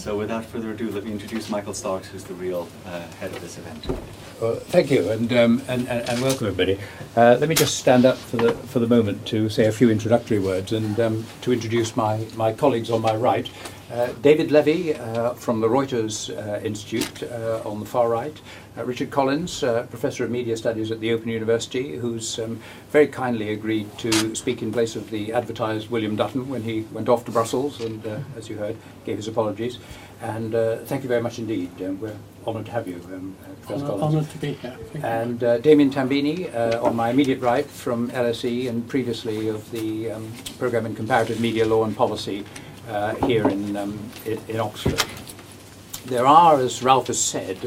So without further ado, let me introduce Michael Starks, who's the real head of this event. Well, thank you, and welcome everybody. Let me just stand up for the moment to say a few introductory words and to introduce my colleagues on my right. David Levy from the Reuters Institute on the far right. Richard Collins, Professor of Media Studies at the Open University, who's very kindly agreed to speak in place of the advertised William Dutton when he went off to Brussels and, as you heard, gave his apologies. And thank you very much indeed. We're honoured to have you, Professor Collins. Honoured to be here. And Damian Tambini on my immediate right from LSE and previously of the Programme in Comparative Media Law and Policy here in Oxford. There are, as Ralph has said,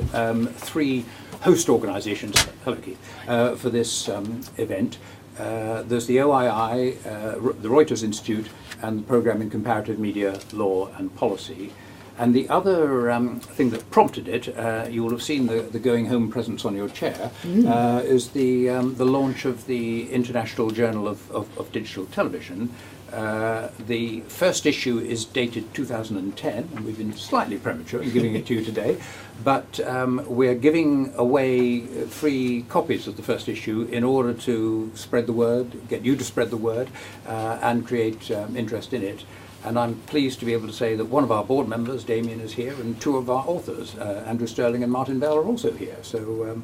three host organisations for this event. There's the OII, the Reuters Institute, and the Programme in Comparative Media Law and Policy. And the other thing that prompted it, you will have seen the going home presents on your chair, is the launch of the International Journal of Digital Television. The first issue is dated 2010, and we've been slightly premature in giving it to you today, but we're giving away free copies of the first issue in order to spread the word, get you to spread the word, and create interest in it. And I'm pleased to be able to say that one of our board members, Damian, is here, and two of our authors, Andrew Sterling and Martin Bell, are also here. So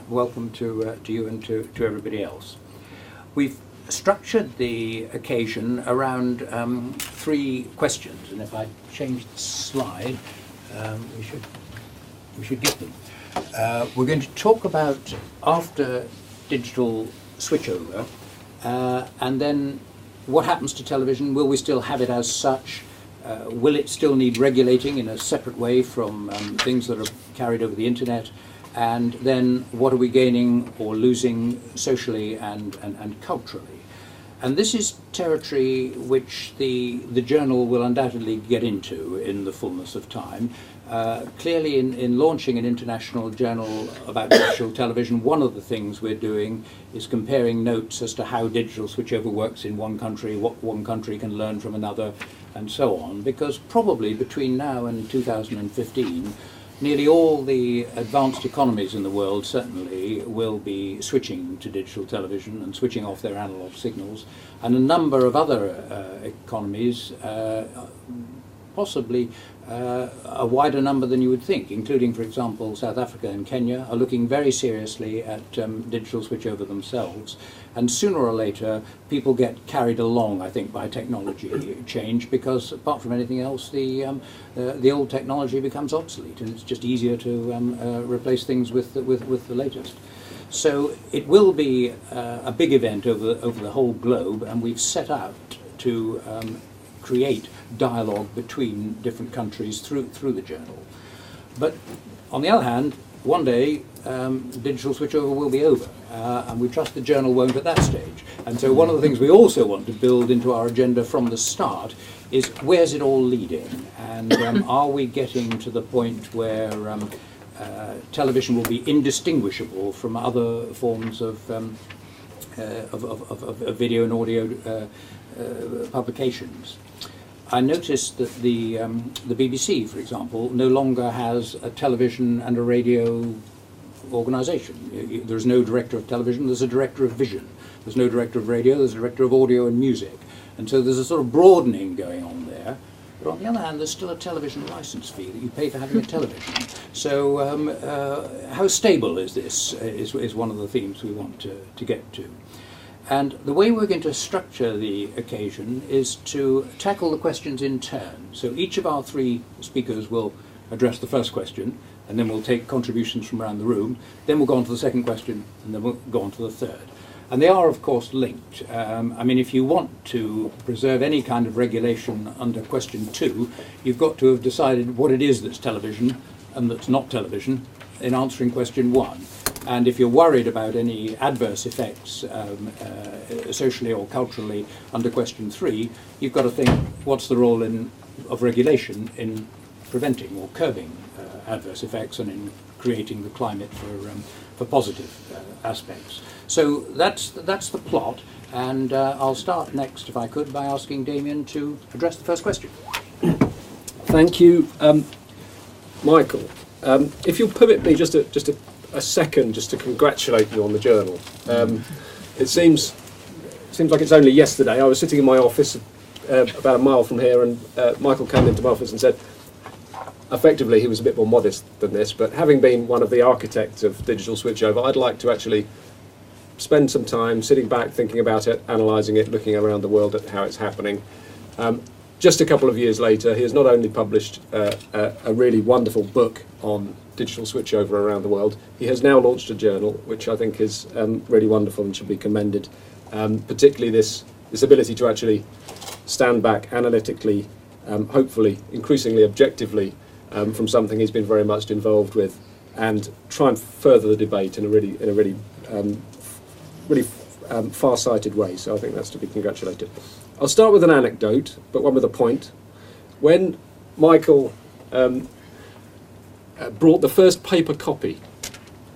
welcome to you and to everybody else. We've structured the occasion around three questions, and if I change the slide, we should get them. We're going to talk about after digital switchover, and then what happens to television? Will we still have it as such? Will it still need regulating in a separate way from things that are carried over the internet? And then what are we gaining or losing socially and culturally? And this is territory which the journal will undoubtedly get into in the fullness of time. Clearly in launching an international journal about digital television, one of the things we're doing is comparing notes as to how digital switchover works in one country, what one country can learn from another, and so on, because probably between now and 2015, nearly all the advanced economies in the world certainly will be switching to digital television and switching off their analog signals, and a number of other economies, possibly a wider number than you would think, including, for example, South Africa and Kenya, are looking very seriously at digital switchover themselves. And sooner or later, people get carried along, I think, by technology change, because apart from anything else, the old technology becomes obsolete, and it's just easier to replace things with the latest. So it will be a big event over the whole globe, and we've set out to create dialogue between different countries through the journal. But on the other hand, one day digital switchover will be over, and we trust the journal won't at that stage. And so one of the things we also want to build into our agenda from the start is where's it all leading, and are we getting to the point where television will be indistinguishable from other forms of video and audio publications. I noticed that the BBC, for example, no longer has a television and a radio organisation. There's no director of television, there's a director of vision. There's no director of radio, there's a director of audio and music. And so there's a sort of broadening going on there. But on the other hand, there's still a television licence fee that you pay for having a television. So how stable is this, is one of the themes we want to get to. And the way we're going to structure the occasion is to tackle the questions in turn. So each of our three speakers will address the first question, and then we'll take contributions from around the room. Then we'll go on to the second question, and then we'll go on to the third. And they are, of course, linked. I mean, if you want to preserve any kind of regulation under question 2, you've got to have decided what it is that's television and that's not television in answering question 1. And if you're worried about any adverse effects socially or culturally under question 3, you've got to think what's the role of regulation in preventing or curbing adverse effects and in creating the climate for positive aspects. So that's the plot, and I'll start next, if I could, by asking Damian to address the first question. Thank you, Michael. If you'll permit me just a second, just to congratulate you on the journal. It seems like it's only yesterday. I was sitting in my office about a mile from here, and Michael came into my office and said, effectively, he was a bit more modest than this, but having been one of the architects of digital switchover, I'd like to actually spend some time sitting back, thinking about it, analysing it, looking around the world at how it's happening. Just a couple of years later, he has not only published a really wonderful book on digital switchover around the world, he has now launched a journal, which I think is really wonderful and should be commended. Particularly this ability to actually stand back analytically, hopefully increasingly objectively, from something he's been very much involved with, and try and further the debate in a really far-sighted way. So I think that's to be congratulated. I'll start with an anecdote, but one with a point. When Michael brought the first paper copy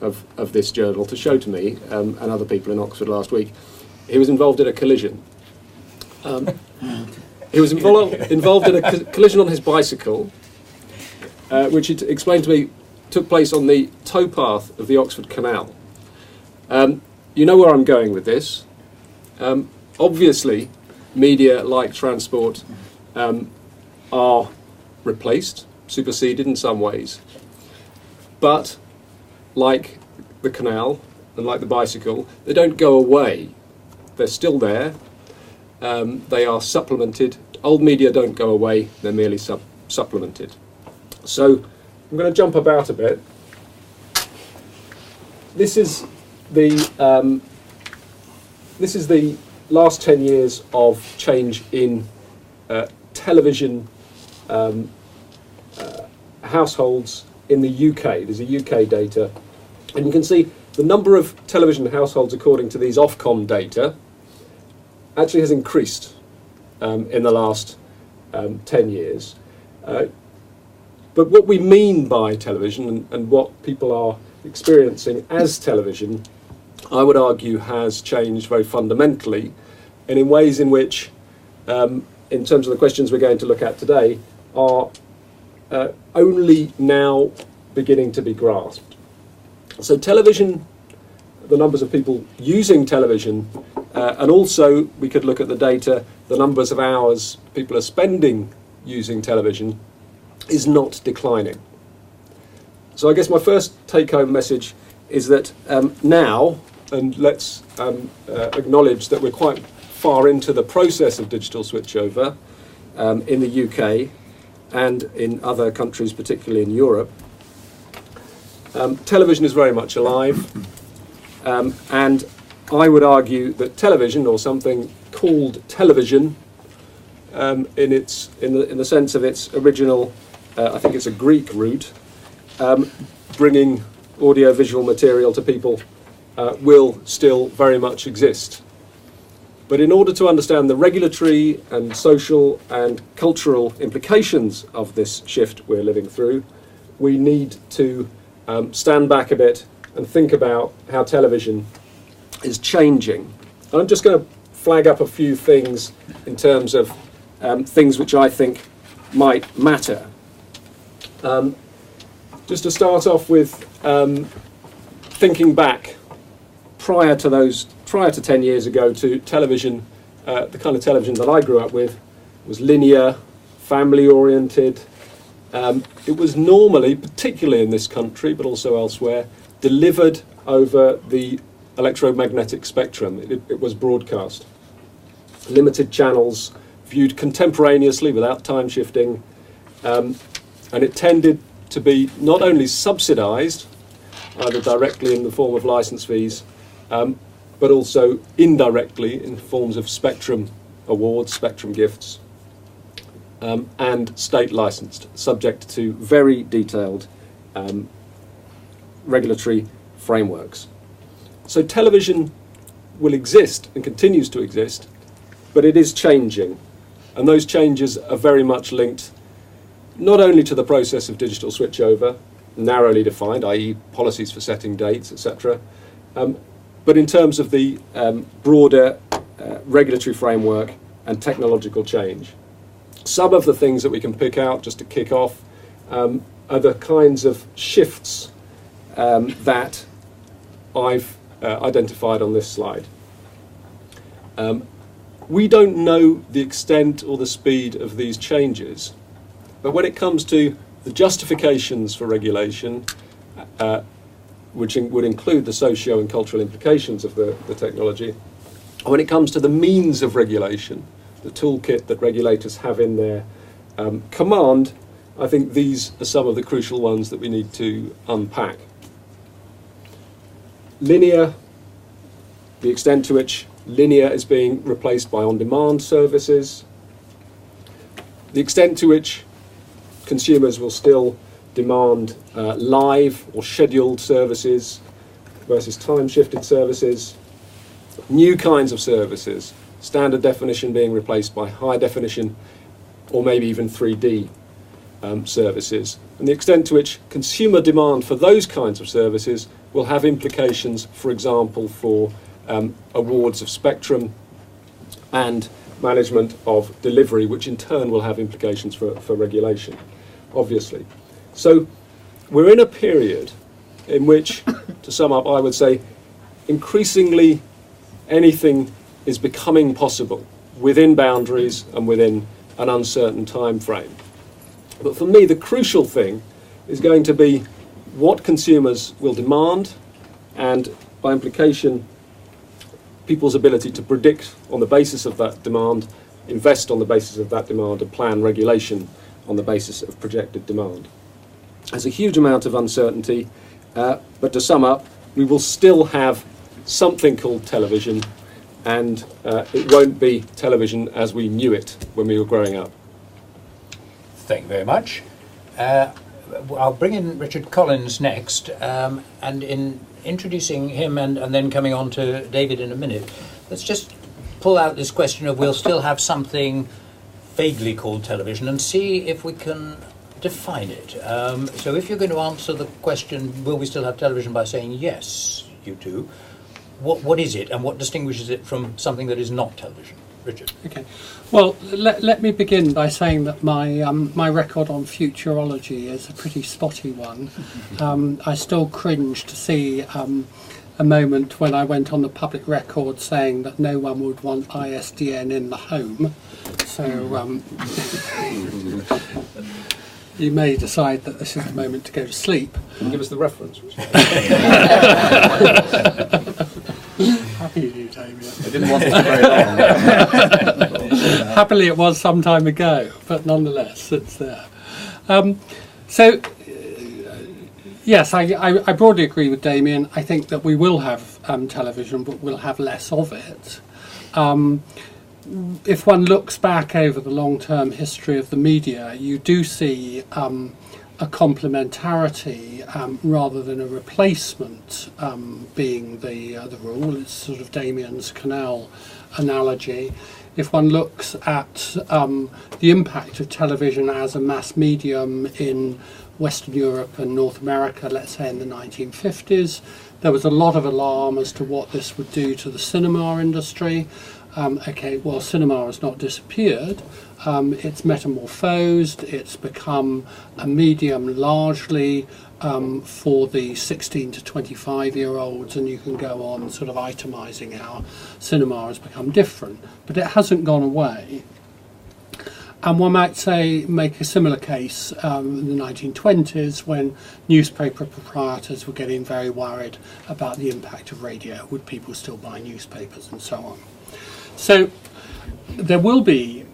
of this journal to show to me and other people in Oxford last week, he was involved in a collision. He was involved in a collision on his bicycle, which it explained to me took place on the towpath of the Oxford Canal. You know where I'm going with this. Obviously, media like transport are replaced, superseded in some ways. But like the canal and like the bicycle, they don't go away. They're still there. They are supplemented. Old media don't go away. They're merely supplemented. So I'm going to jump about a bit. This is the last 10 years of change in television households in the UK. There's a UK data, and you can see the number of television households according to these Ofcom data actually has increased in the last 10 years. But what we mean by television and what people are experiencing as television, I would argue, has changed very fundamentally, and in ways in which, in terms of the questions we're going to look at today, are only now beginning to be grasped. So television, the numbers of people using television, and also we could look at the data, the numbers of hours people are spending using television, is not declining. So I guess my first take-home message is that now, and let's acknowledge that we're quite far into the process of digital switchover in the UK and in other countries, particularly in Europe. Television is very much alive, and I would argue that television, or something called television, in the sense of its original, I think it's a Greek root, bringing audio-visual material to people, will still very much exist. But in order to understand the regulatory and social and cultural implications of this shift we're living through, we need to stand back a bit and think about how television is changing. And I'm just going to flag up a few things in terms of things which I think might matter. Just to start off with thinking back prior to 10 years ago to television, the kind of television that I grew up with was linear, family-oriented. It was normally, particularly in this country, but also elsewhere, delivered over the electromagnetic spectrum. It was broadcast. Limited channels, viewed contemporaneously without time shifting, and it tended to be not only subsidised, either directly in the form of licence fees, but also indirectly in forms of spectrum awards, spectrum gifts, and state licensed, subject to very detailed regulatory frameworks. So television will exist and continues to exist, but it is changing, and those changes are very much linked not only to the process of digital switchover, narrowly defined, i.e. policies for setting dates, etc., but in terms of the broader regulatory framework and technological change. Some of the things that we can pick out, just to kick off, are the kinds of shifts that I've identified on this slide. We don't know the extent or the speed of these changes, but when it comes to the justifications for regulation, which would include the socio and cultural implications of the technology, when it comes to the means of regulation, the toolkit that regulators have in their command, I think these are some of the crucial ones that we need to unpack. Linear, the extent to which linear is being replaced by on-demand services, the extent to which consumers will still demand live or scheduled services versus time-shifted services, new kinds of services, standard definition being replaced by high definition or maybe even 3D services, and the extent to which consumer demand for those kinds of services will have implications, for example, for awards of spectrum and management of delivery, which in turn will have implications for regulation, obviously. So we're in a period in which, to sum up, I would say, increasingly anything is becoming possible within boundaries and within an uncertain time frame. But for me, the crucial thing is going to be what consumers will demand, and by implication, people's ability to predict on the basis of that demand, invest on the basis of that demand, and plan regulation on the basis of projected demand. There's a huge amount of uncertainty, but to sum up, we will still have something called television, and it won't be television as we knew it when we were growing up. Thank you very much. I'll bring in Richard Collins next, and in introducing him and then coming on to David in a minute, let's just pull out this question of we'll still have something vaguely called television and see if we can define it. So if you're going to answer the question, will we still have television, by saying yes, you do, what is it and what distinguishes it from something that is not television? Richard. Okay. Well, let me begin by saying that my record on futurology is a pretty spotty one. I still cringe to see a moment when I went on the public record saying that no one would want ISDN in the home. So you may decide that this is the moment to go to sleep. Can you give us the reference? Happy you, Damian. I didn't want it for very long. Happily it was some time ago, but nonetheless it's there. Yes, I broadly agree with Damian. I think that we will have television, but we'll have less of it. If one looks back over the long-term history of the media, you do see a complementarity rather than a replacement being the rule. It's sort of Damian's canal analogy. If one looks at the impact of television as a mass medium in Western Europe and North America, let's say in the 1950s, there was a lot of alarm as to what this would do to the cinema industry. Okay, well, cinema has not disappeared. It's metamorphosed. It's become a medium largely for the 16 to 25-year-olds, and you can go on sort of itemising how cinema has become different. But it hasn't gone away. And one might say, make a similar case in the 1920s when newspaper proprietors were getting very worried about the impact of radio. Would people still buy newspapers and so on? So there will be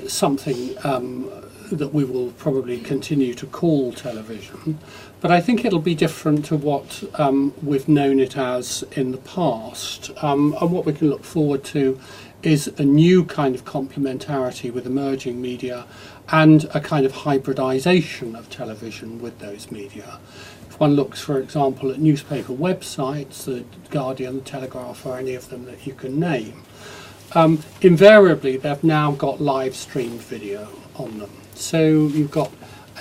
something that we will probably continue to call television, but I think it'll be different to what we've known it as in the past. And what we can look forward to is a new kind of complementarity with emerging media and a kind of hybridization of television with those media. If one looks, for example, at newspaper websites, the Guardian, the Telegraph, or any of them that you can name, invariably they've now got live streamed video on them. So you've got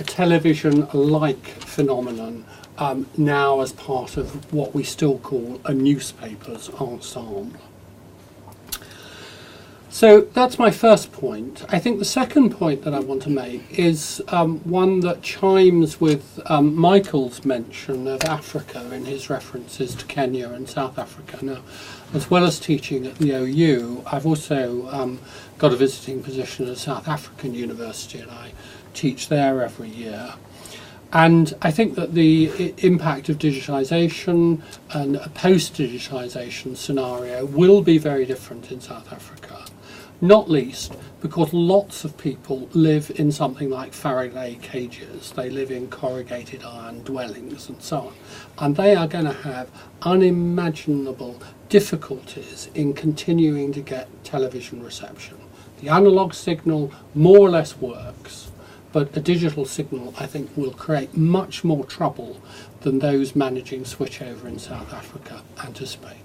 a television-like phenomenon now as part of what we still call a newspaper's ensemble. So that's my first point. I think the second point that I want to make is one that chimes with Michael's mention of Africa in his references to Kenya and South Africa. Now, as well as teaching at the OU, I've also got a visiting position at a South African university, and I teach there every year. And I think that the impact of digitisation and a post-digitisation scenario will be very different in South Africa. Not least because lots of people live in something like Faraday cages. They live in corrugated iron dwellings and so on. And they are going to have unimaginable difficulties in continuing to get television reception. The analogue signal more or less works, but a digital signal, I think, will create much more trouble than those managing switchover in South Africa anticipate.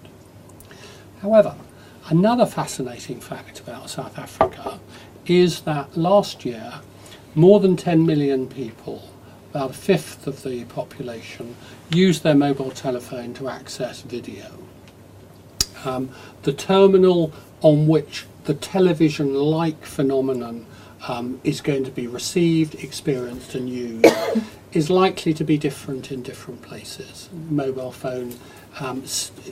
However, another fascinating fact about South Africa is that last year, more than 10 million people, about a fifth of the population, used their mobile telephone to access video. The terminal on which the television-like phenomenon is going to be received, experienced and used is likely to be different in different places. Mobile phone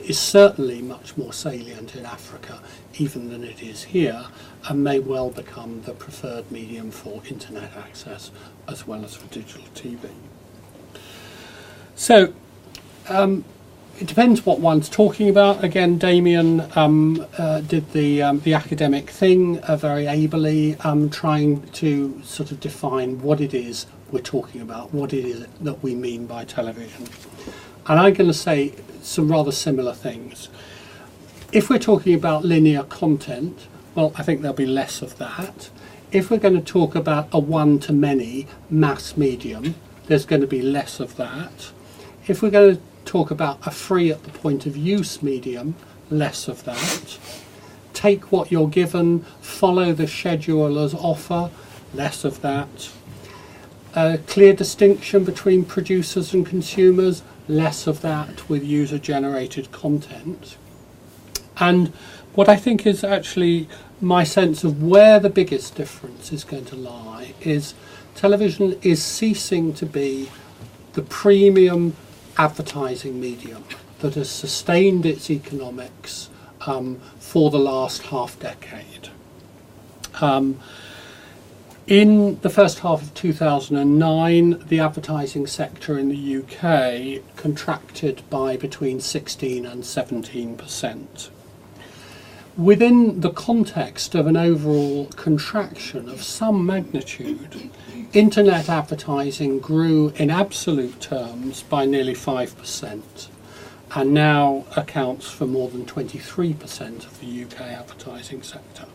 is certainly much more salient in Africa even than it is here, and may well become the preferred medium for internet access as well as for digital TV. So it depends what one's talking about. Again, Damian did the academic thing very ably, trying to sort of define what it is we're talking about, what it is that we mean by television. And I'm going to say some rather similar things. If we're talking about linear content, well, I think there'll be less of that. If we're going to talk about a one-to-many mass medium, there's going to be less of that. If we're going to talk about a free at the point of use medium, less of that. Take what you're given, follow the scheduler's offer, less of that. A clear distinction between producers and consumers, less of that with user-generated content. And what I think is actually my sense of where the biggest difference is going to lie is television is ceasing to be the premium advertising medium that has sustained its economics for the last half decade. In the first half of 2009, the advertising sector in the UK contracted by between 16 and 17%. Within the context of an overall contraction of some magnitude, internet advertising grew in absolute terms by nearly 5% and now accounts for more than 23% of the UK advertising sector.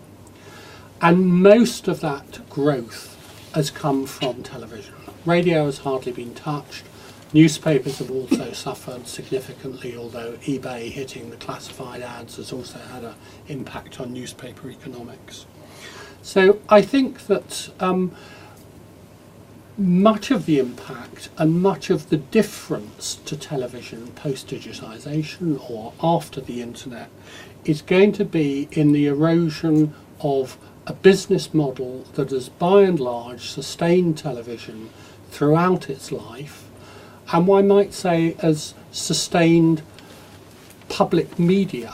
And most of that growth has come from television. Radio has hardly been touched. Newspapers have also suffered significantly, although eBay hitting the classified ads has also had an impact on newspaper economics. So I think that much of the impact and much of the difference to television post-digitisation or after the internet is going to be in the erosion of a business model that has by and large sustained television throughout its life, and one might say as sustained public media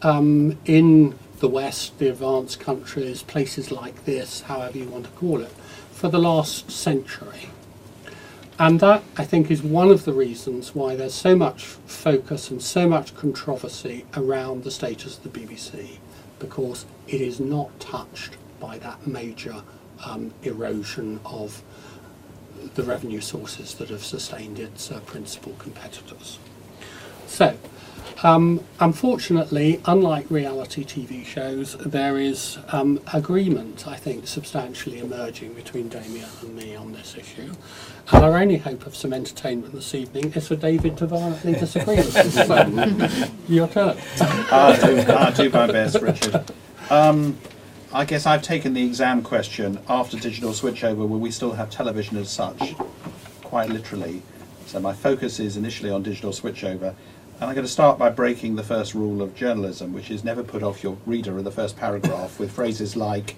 in the West, the advanced countries, places like this, however you want to call it, for the last century. And that, I think, is one of the reasons why there's so much focus and so much controversy around the status of the BBC, because it is not touched by that major erosion of the revenue sources that have sustained its principal competitors. So, unfortunately, unlike reality TV shows, there is agreement, I think, substantially emerging between Damian and me on this issue. And our only hope of some entertainment this evening is for David to violently disagree with us. So, your turn. I'll do my best, Richard. I guess I've taken the exam question after digital switchover, will we still have television as such, quite literally. So my focus is initially on digital switchover. And I'm going to start by breaking the first rule of journalism, which is never put off your reader in the first paragraph with phrases like,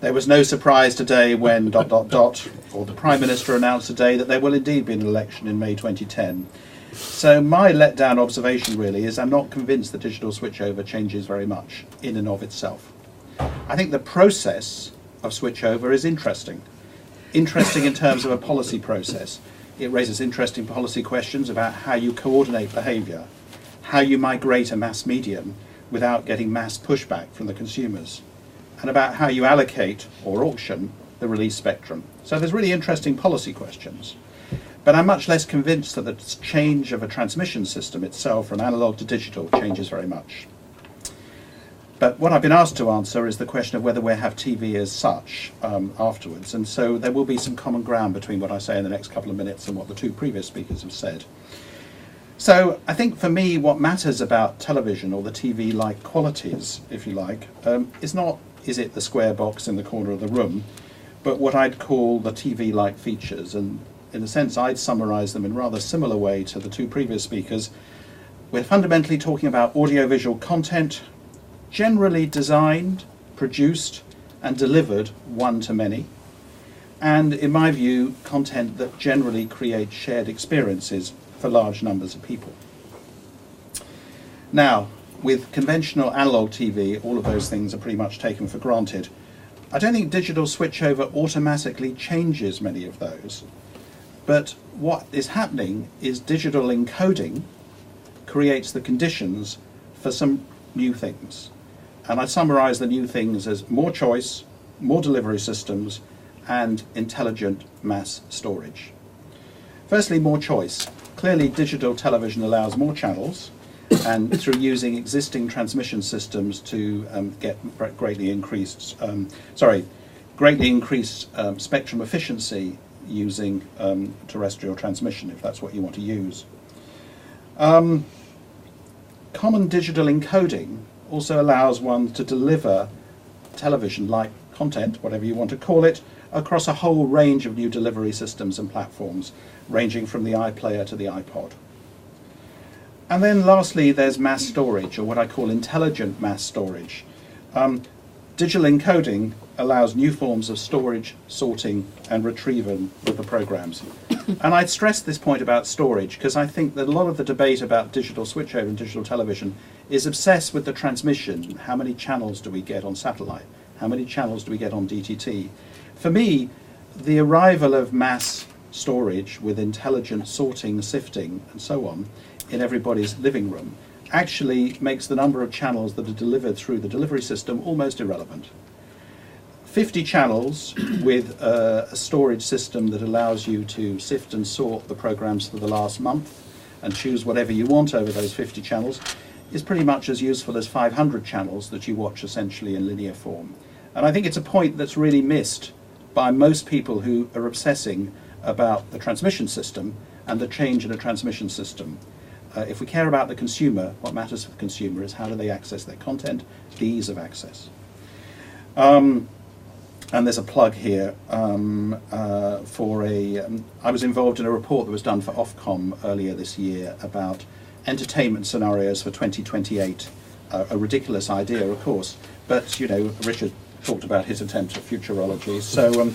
there was no surprise today when ... or the Prime Minister announced today that there will indeed be an election in May 2010. So my letdown observation really is I'm not convinced the digital switchover changes very much in and of itself. I think the process of switchover is interesting. Interesting in terms of a policy process. It raises interesting policy questions about how you coordinate behaviour, how you migrate a mass medium without getting mass pushback from the consumers, and about how you allocate or auction the release spectrum. So there's really interesting policy questions. But I'm much less convinced that the change of a transmission system itself from analogue to digital changes very much. But what I've been asked to answer is the question of whether we'll have TV as such afterwards. And so there will be some common ground between what I say in the next couple of minutes and what the two previous speakers have said. So I think for me what matters about television, or the TV-like qualities, if you like, is not, is it the square box in the corner of the room, but what I'd call the TV-like features. And in a sense I'd summarise them in a rather similar way to the two previous speakers. We're fundamentally talking about audiovisual content, generally designed, produced and delivered one-to-many, and in my view content that generally creates shared experiences for large numbers of people. Now, with conventional analogue TV, all of those things are pretty much taken for granted. I don't think digital switchover automatically changes many of those, but what is happening is digital encoding creates the conditions for some new things. And I summarise the new things as more choice, more delivery systems, and intelligent mass storage. Firstly, more choice. Clearly, digital television allows more channels, and through using existing transmission systems to get greatly increased spectrum efficiency using terrestrial transmission, if that's what you want to use. Common digital encoding also allows one to deliver television-like content, whatever you want to call it, across a whole range of new delivery systems and platforms, ranging from the iPlayer to the iPod. And then lastly, there's mass storage, or what I call intelligent mass storage. Digital encoding allows new forms of storage, sorting, and retrieval of the programs. And I'd stress this point about storage, because I think that a lot of the debate about digital switchover and digital television is obsessed with the transmission. How many channels do we get on satellite? How many channels do we get on DTT? For me, the arrival of mass storage with intelligent sorting, sifting, and so on in everybody's living room actually makes the number of channels that are delivered through the delivery system almost irrelevant. 50 channels with a storage system that allows you to sift and sort the programs for the last month and choose whatever you want over those 50 channels is pretty much as useful as 500 channels that you watch essentially in linear form. And I think it's a point that's really missed by most people who are obsessing about the transmission system and the change in a transmission system. If we care about the consumer, what matters for the consumer is how do they access their content, the ease of access. And there's a plug here for I was involved in a report that was done for Ofcom earlier this year about entertainment scenarios for 2028. A ridiculous idea, of course, but you know, Richard talked about his attempt at futurology. So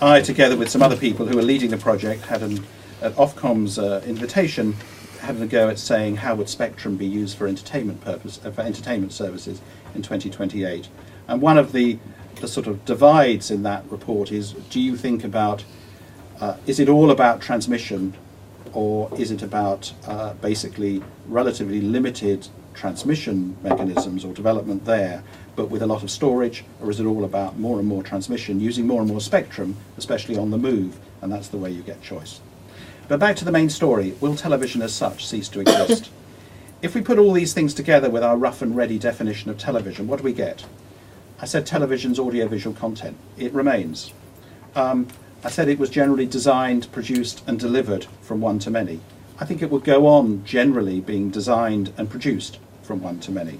I, together with some other people who are leading the project, had at Ofcom's invitation, had a go at saying how would spectrum be used for entertainment for entertainment services in 2028. And one of the sort of divides in that report is, do you think about, is it all about transmission, or is it about basically relatively limited transmission mechanisms or development there, but with a lot of storage, or is it all about more and more transmission, using more and more spectrum, especially on the move, and that's the way you get choice. But back to the main story, will television as such cease to exist? If we put all these things together with our rough and ready definition of television, what do we get? I said television's audiovisual content. It remains. I said it was generally designed, produced and delivered from one to many. I think it will go on generally being designed and produced from one to many.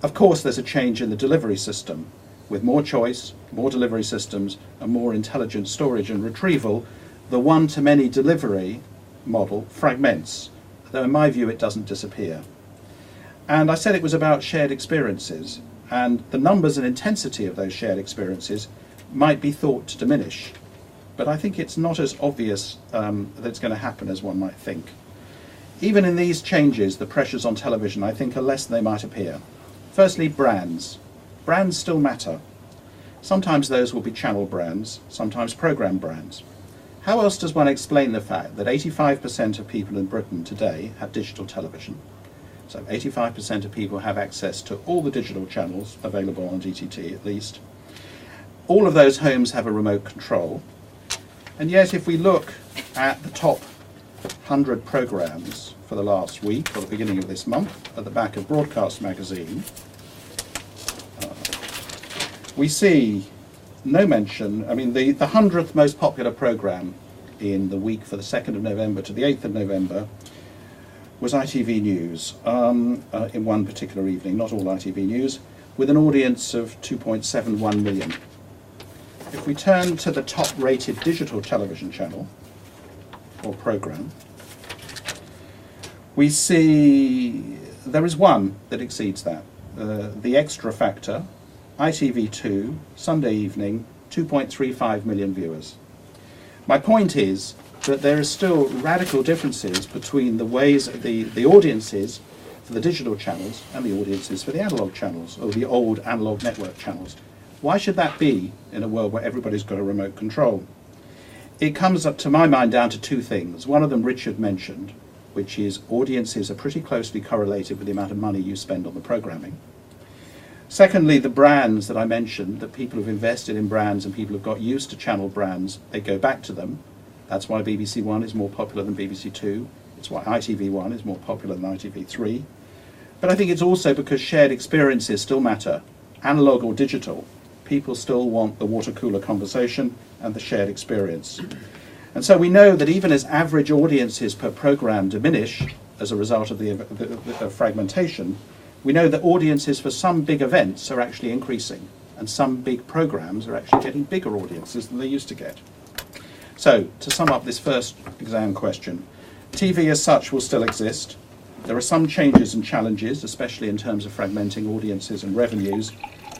Of course, there's a change in the delivery system. With more choice, more delivery systems and more intelligent storage and retrieval, the one-to-many delivery model fragments. though in my view it doesn't disappear. And I said it was about shared experiences, and the numbers and intensity of those shared experiences might be thought to diminish, but I think it's not as obvious that it's going to happen as one might think. Even in these changes, the pressures on television, I think, are less than they might appear. Firstly, brands. Brands still matter. Sometimes those will be channel brands, sometimes programme brands. How else does one explain the fact that 85% of people in Britain today have digital television? So 85% of people have access to all the digital channels available on DTT at least. All of those homes have a remote control. And yet if we look at the top 100 programmes for the last week, or the beginning of this month, at the back of Broadcast magazine, we see no mention. I mean, the 100th most popular programme in the week for the 2nd of November to the 8th of November was ITV News in one particular evening, not all ITV News, with an audience of 2.71 million. If we turn to the top rated digital television channel or programme, we see there is one that exceeds that. The Extra Factor, ITV2, Sunday evening, 2.35 million viewers. My point is that there are still radical differences between the ways the audiences for the digital channels and the audiences for the analogue channels, or the old analogue network channels. Why should that be in a world where everybody's got a remote control? It comes up, to my mind, down to two things. One of them Richard mentioned, which is audiences are pretty closely correlated with the amount of money you spend on the programming. Secondly, the brands that I mentioned, that people have invested in brands and people have got used to channel brands, they go back to them. That's why BBC One is more popular than BBC Two. It's why ITV One is more popular than ITV Three. But I think it's also because shared experiences still matter, analogue or digital. People still want the water cooler conversation and the shared experience. And so we know that even as average audiences per programme diminish as a result of the fragmentation, we know that audiences for some big events are actually increasing, and some big programmes are actually getting bigger audiences than they used to get. So, to sum up this first exam question, TV as such will still exist. There are some changes and challenges, especially in terms of fragmenting audiences and revenues,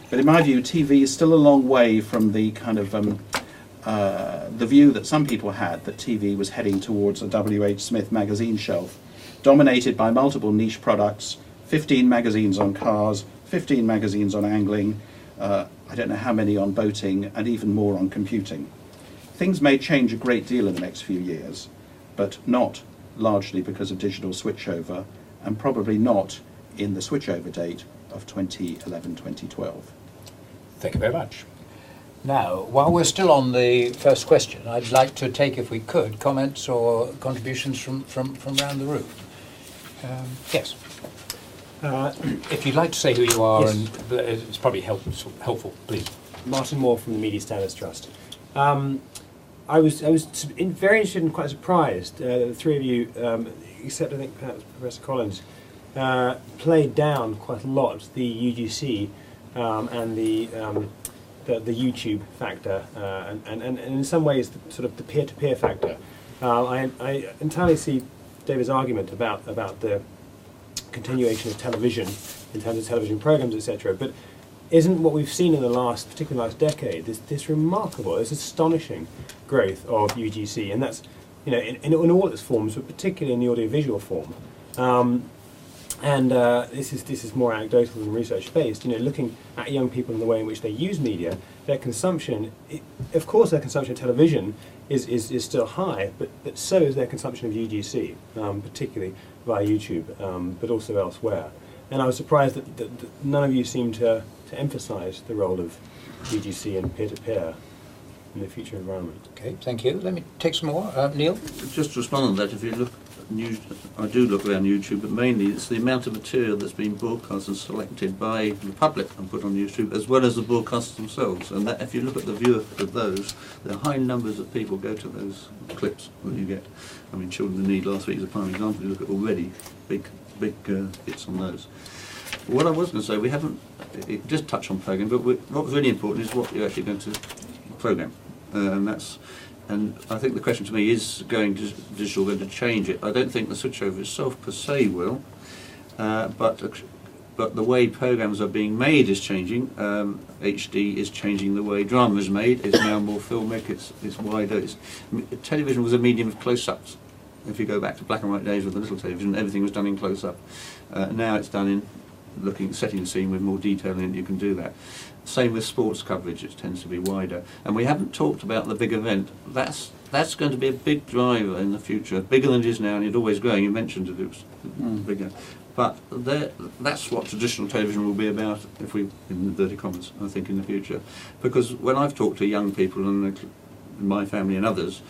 but in my view, TV is still a long way from the kind of the view that some people had that TV was heading towards a W.H. Smith magazine shelf, dominated by multiple niche products, 15 magazines on cars, 15 magazines on angling, I don't know how many on boating, and even more on computing. Things may change a great deal in the next few years, but not largely because of digital switchover, and probably not in the switchover date of 2011-2012. Thank you very much. Now, while we're still on the first question, I'd like to take, if we could, comments or contributions from around the room. Yes. If you'd like to say who you are, Yes. and it's probably helpful, please. Martin Moore from the Media Standards Trust. I was very interested and quite surprised that the three of you, except I think perhaps Professor Collins, played down quite a lot the UGC and the YouTube factor, and in some ways the sort of the peer-to-peer factor. I entirely see David's argument about the continuation of television in terms of television programs, etc. But isn't what we've seen in the last, particularly last decade, this remarkable, this astonishing growth of UGC, and that's, you know, in all its forms, but particularly in the audiovisual form. This is more anecdotal than research based. You know, looking at young people and the way in which they use media, their consumption, of course, their consumption of television is still high, but so is their consumption of UGC, particularly via YouTube, but also elsewhere. And I was surprised that none of you seem to emphasise the role of UGC and peer-to-peer in the future environment. Okay, thank you. Let me take some more. Neil? Just to respond on that, if you look at news, I do look around YouTube, but mainly it's the amount of material that's been broadcast and selected by the public and put on YouTube, as well as the broadcasters themselves. And that, if you look at the viewership of those, there are high numbers of people go to those clips that you get. I mean, Children in Need last week is a prime example. You look at already big hits on those. What I was going to say, we haven't just touched on programming, but what was really important is what you're actually going to program, and And I think the question to me is digital going to change it? I don't think the switchover itself per se will, but the way programs are being made is changing. HD is changing the way drama is made. It's now more filmic. It's wider. Television was a medium of close-ups. If you go back to black and white days with the little television, everything was done in close-up. Now it's done in setting the scene with more detail in it. You can do that. Same with sports coverage. It tends to be wider. And we haven't talked about the big event. That's going to be a big driver in the future, bigger than it is now, and it's always growing. You mentioned that it was bigger. But that's what traditional television will be about, if we, in inverted commas, I think, in the future. Because when I've talked to young people and my family and others,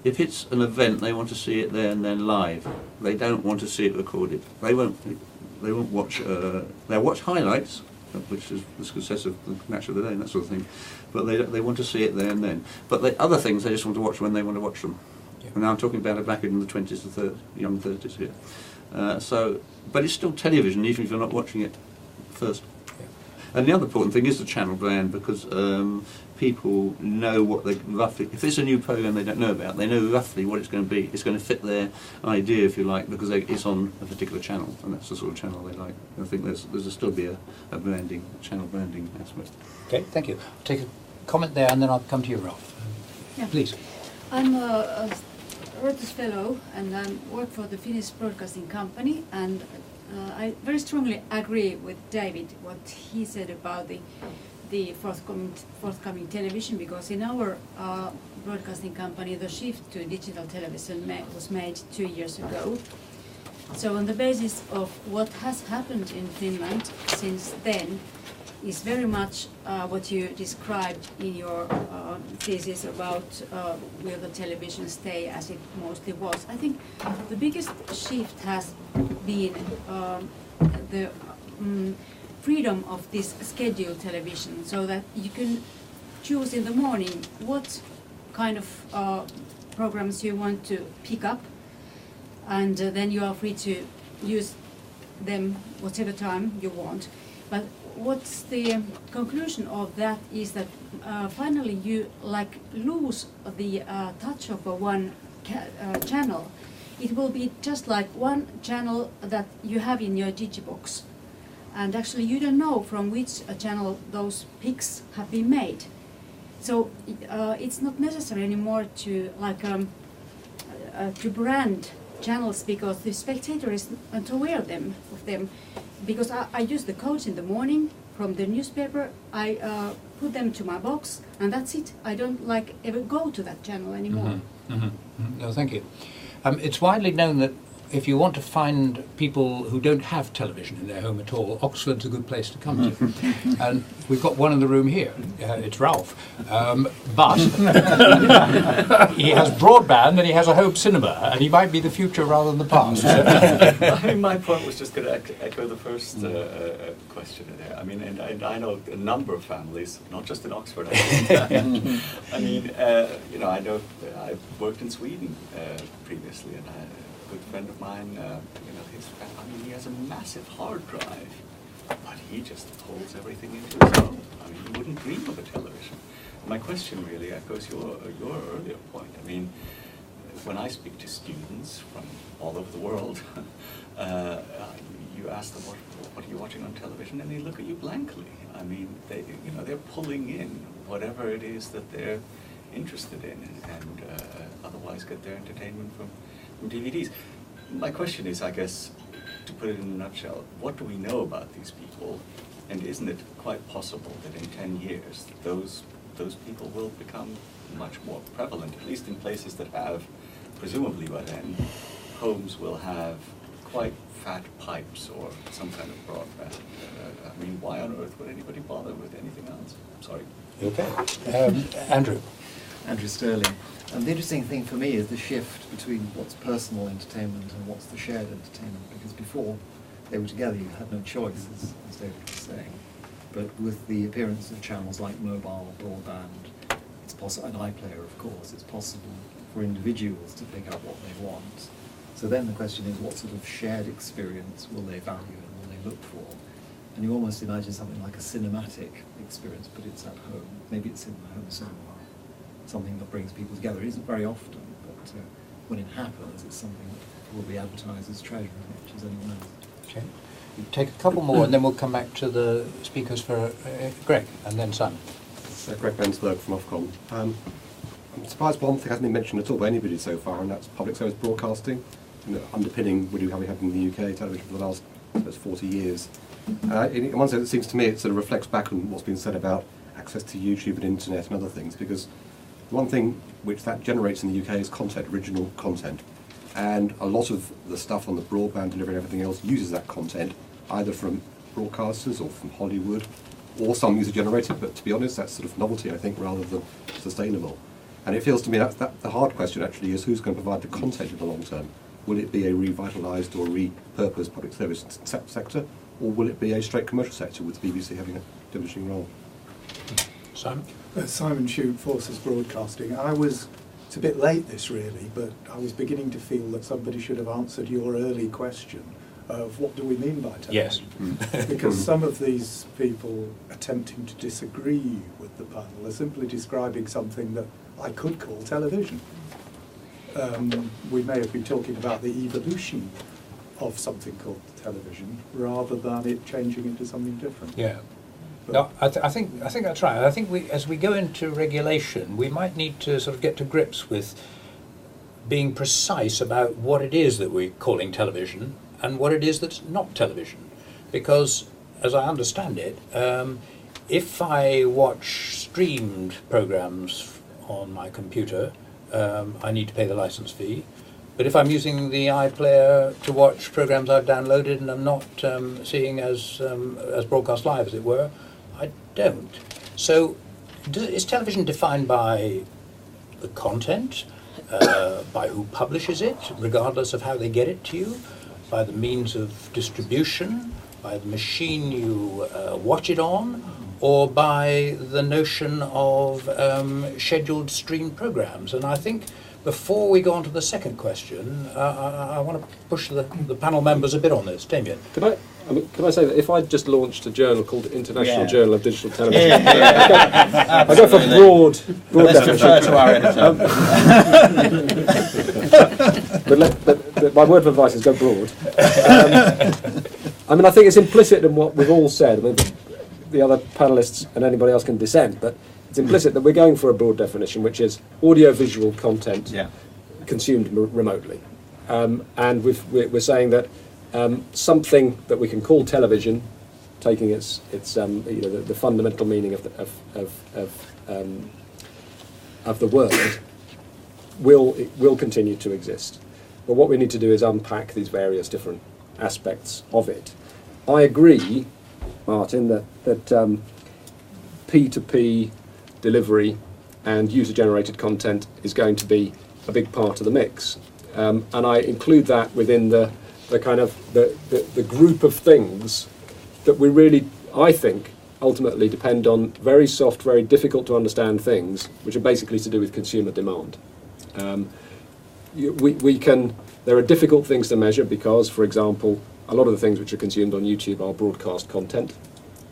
if it's an event, they want to see it there and then live. They don't want to see it recorded. They won't watch. They'll watch highlights, which is the success of the match of the day and that sort of thing. But they want to see it there and then. But the other things they just want to watch when they want to watch them. Yeah. And now I'm talking about it back in the 20s to young 30s here. But it's still television, even if you're not watching it first. Yeah. And the other important thing is the channel brand, because people know what they roughly. If it's a new program they don't know about, they know roughly what it's going to be. It's going to fit their idea, if you like, because it's on a particular channel, and that's the sort of channel they like. I think there's still be a channel branding aspect. Okay, thank you. I'll take a comment there, and then I'll come to you, Ralph. Yeah. Please. I'm a Reuters fellow, and I work for the Finnish Broadcasting Company, and I very strongly agree with David what he said about the forthcoming television, because in our broadcasting company the shift to digital television was made 2 years ago. So on the basis of what has happened in Finland since then is very much what you described in your thesis about will the television stay as it mostly was. I think the biggest shift has been the freedom of this scheduled television, so that you can choose in the morning what kind of programs you want to pick up, and then you are free to use them whatever time you want. But what's the conclusion of that is that finally you lose the touch of one channel. It will be just like one channel that you have in your digibox, and actually you don't know from which channel those picks have been made. So it's not necessary anymore to to brand channels, because the spectator is not aware of them. Because I use the codes in the morning from the newspaper, I put them to my box, and that's it. I don't ever go to that channel anymore. Mm-hmm. Mm-hmm. No, thank you. It's widely known that if you want to find people who don't have television in their home at all, Oxford's a good place to come to. And we've got one in the room here. It's Ralph. But he has broadband and he has a home cinema, and he might be the future rather than the past. I mean, my point was just going to echo the first questioner there. I mean, and I know a number of families, not just in Oxford. I mean, I know I've worked in Sweden previously, and a good friend of mine, he has a massive hard drive, but he just holds everything into his home. I mean, he wouldn't dream of a television. My question really echoes your earlier point. I mean, when I speak to students from all over the world, you ask them what are you watching on television, and they look at you blankly. I mean, they're pulling in whatever it is that they're interested in, and otherwise get their entertainment from DVDs. My question is, I guess, to put it in a nutshell, what do we know about these people, and isn't it quite possible that in 10 years those people will become much more prevalent, at least in places that have, presumably by then, homes will have quite fat pipes or some kind of broadband? I mean, why on earth would anybody bother with anything else? Sorry. Okay. Andrew. Andrew Sterling. And the interesting thing for me is the shift between what's personal entertainment and what's the shared entertainment, because before they were together you had no choice, as David was saying. But with the appearance of channels like mobile, broadband, it's possible, and iPlayer of course, it's possible for individuals to pick up what they want. So then the question is, what sort of shared experience will they value and will they look for? And you almost imagine something like a cinematic experience, but it's at home. Maybe it's in the home cinema. something that brings people together. It isn't very often, but when it happens, it's something that will be advertised as treasure as much as anyone else. Okay. We'll take a couple more and then we'll come back to the speakers for Greg and then Simon. Greg Bensberg from Ofcom. I'm surprised one thing hasn't been mentioned at all by anybody so far, and that's public service broadcasting, underpinning what we have in the UK television for the last 40 years. In one sense, it seems to me it sort of reflects back on what's been said about access to YouTube and internet and other things, because the one thing which that generates in the UK is content, original content. And a lot of the stuff on the broadband delivery and everything else uses that content, either from broadcasters or from Hollywood, or some user-generated, but to be honest, that's sort of novelty, I think, rather than sustainable. And it feels to me that the hard question actually is who's going to provide the content in the long term. Will it be a revitalised or repurposed public service sector, or will it be a straight commercial sector with the BBC having a diminishing role? Simon? Simon Shute, Forces Broadcasting. It's a bit late this really, but I was beginning to feel that somebody should have answered your early question of what do we mean by television? Yes. Because some of these people attempting to disagree with the panel are simply describing something that I could call television. We may have been talking about the evolution of something called television rather than it changing into something different. Yeah. But No, I think that's right. I think as we go into regulation, we might need to sort of get to grips with being precise about what it is that we're calling television and what it is that's not television. Because, as I understand it, if I watch streamed programs on my computer, I need to pay the license fee. But if I'm using the iPlayer to watch programs I've downloaded and I'm not seeing as broadcast live, as it were, I don't. So is television defined by the content, by who publishes it, regardless of how they get it to you, by the means of distribution, by the machine you watch it on, or by the notion of scheduled stream programs? And I think before we go on to the second question, I want to push the panel members a bit on this. Damian. Can I say that if I just launched a journal called International Journal of Digital Television, I go for broad Let's defer definition. to our editor. But my word of advice is go broad. I think it's implicit in what we've all said. The other panellists and anybody else can dissent, but it's implicit that we're going for a broad definition, which is audio-visual content consumed remotely. And we're saying that something that we can call television, taking its the fundamental meaning of the word, will continue to exist. But what we need to do is unpack these various different aspects of it. I agree, Martin, that P2P delivery and user-generated content is going to be a big part of the mix, and I include that within the kind of the group of things that we really, I think, ultimately depend on very soft, very difficult to understand things, which are basically to do with consumer demand. There are difficult things to measure because, for example, a lot of the things which are consumed on YouTube are broadcast content.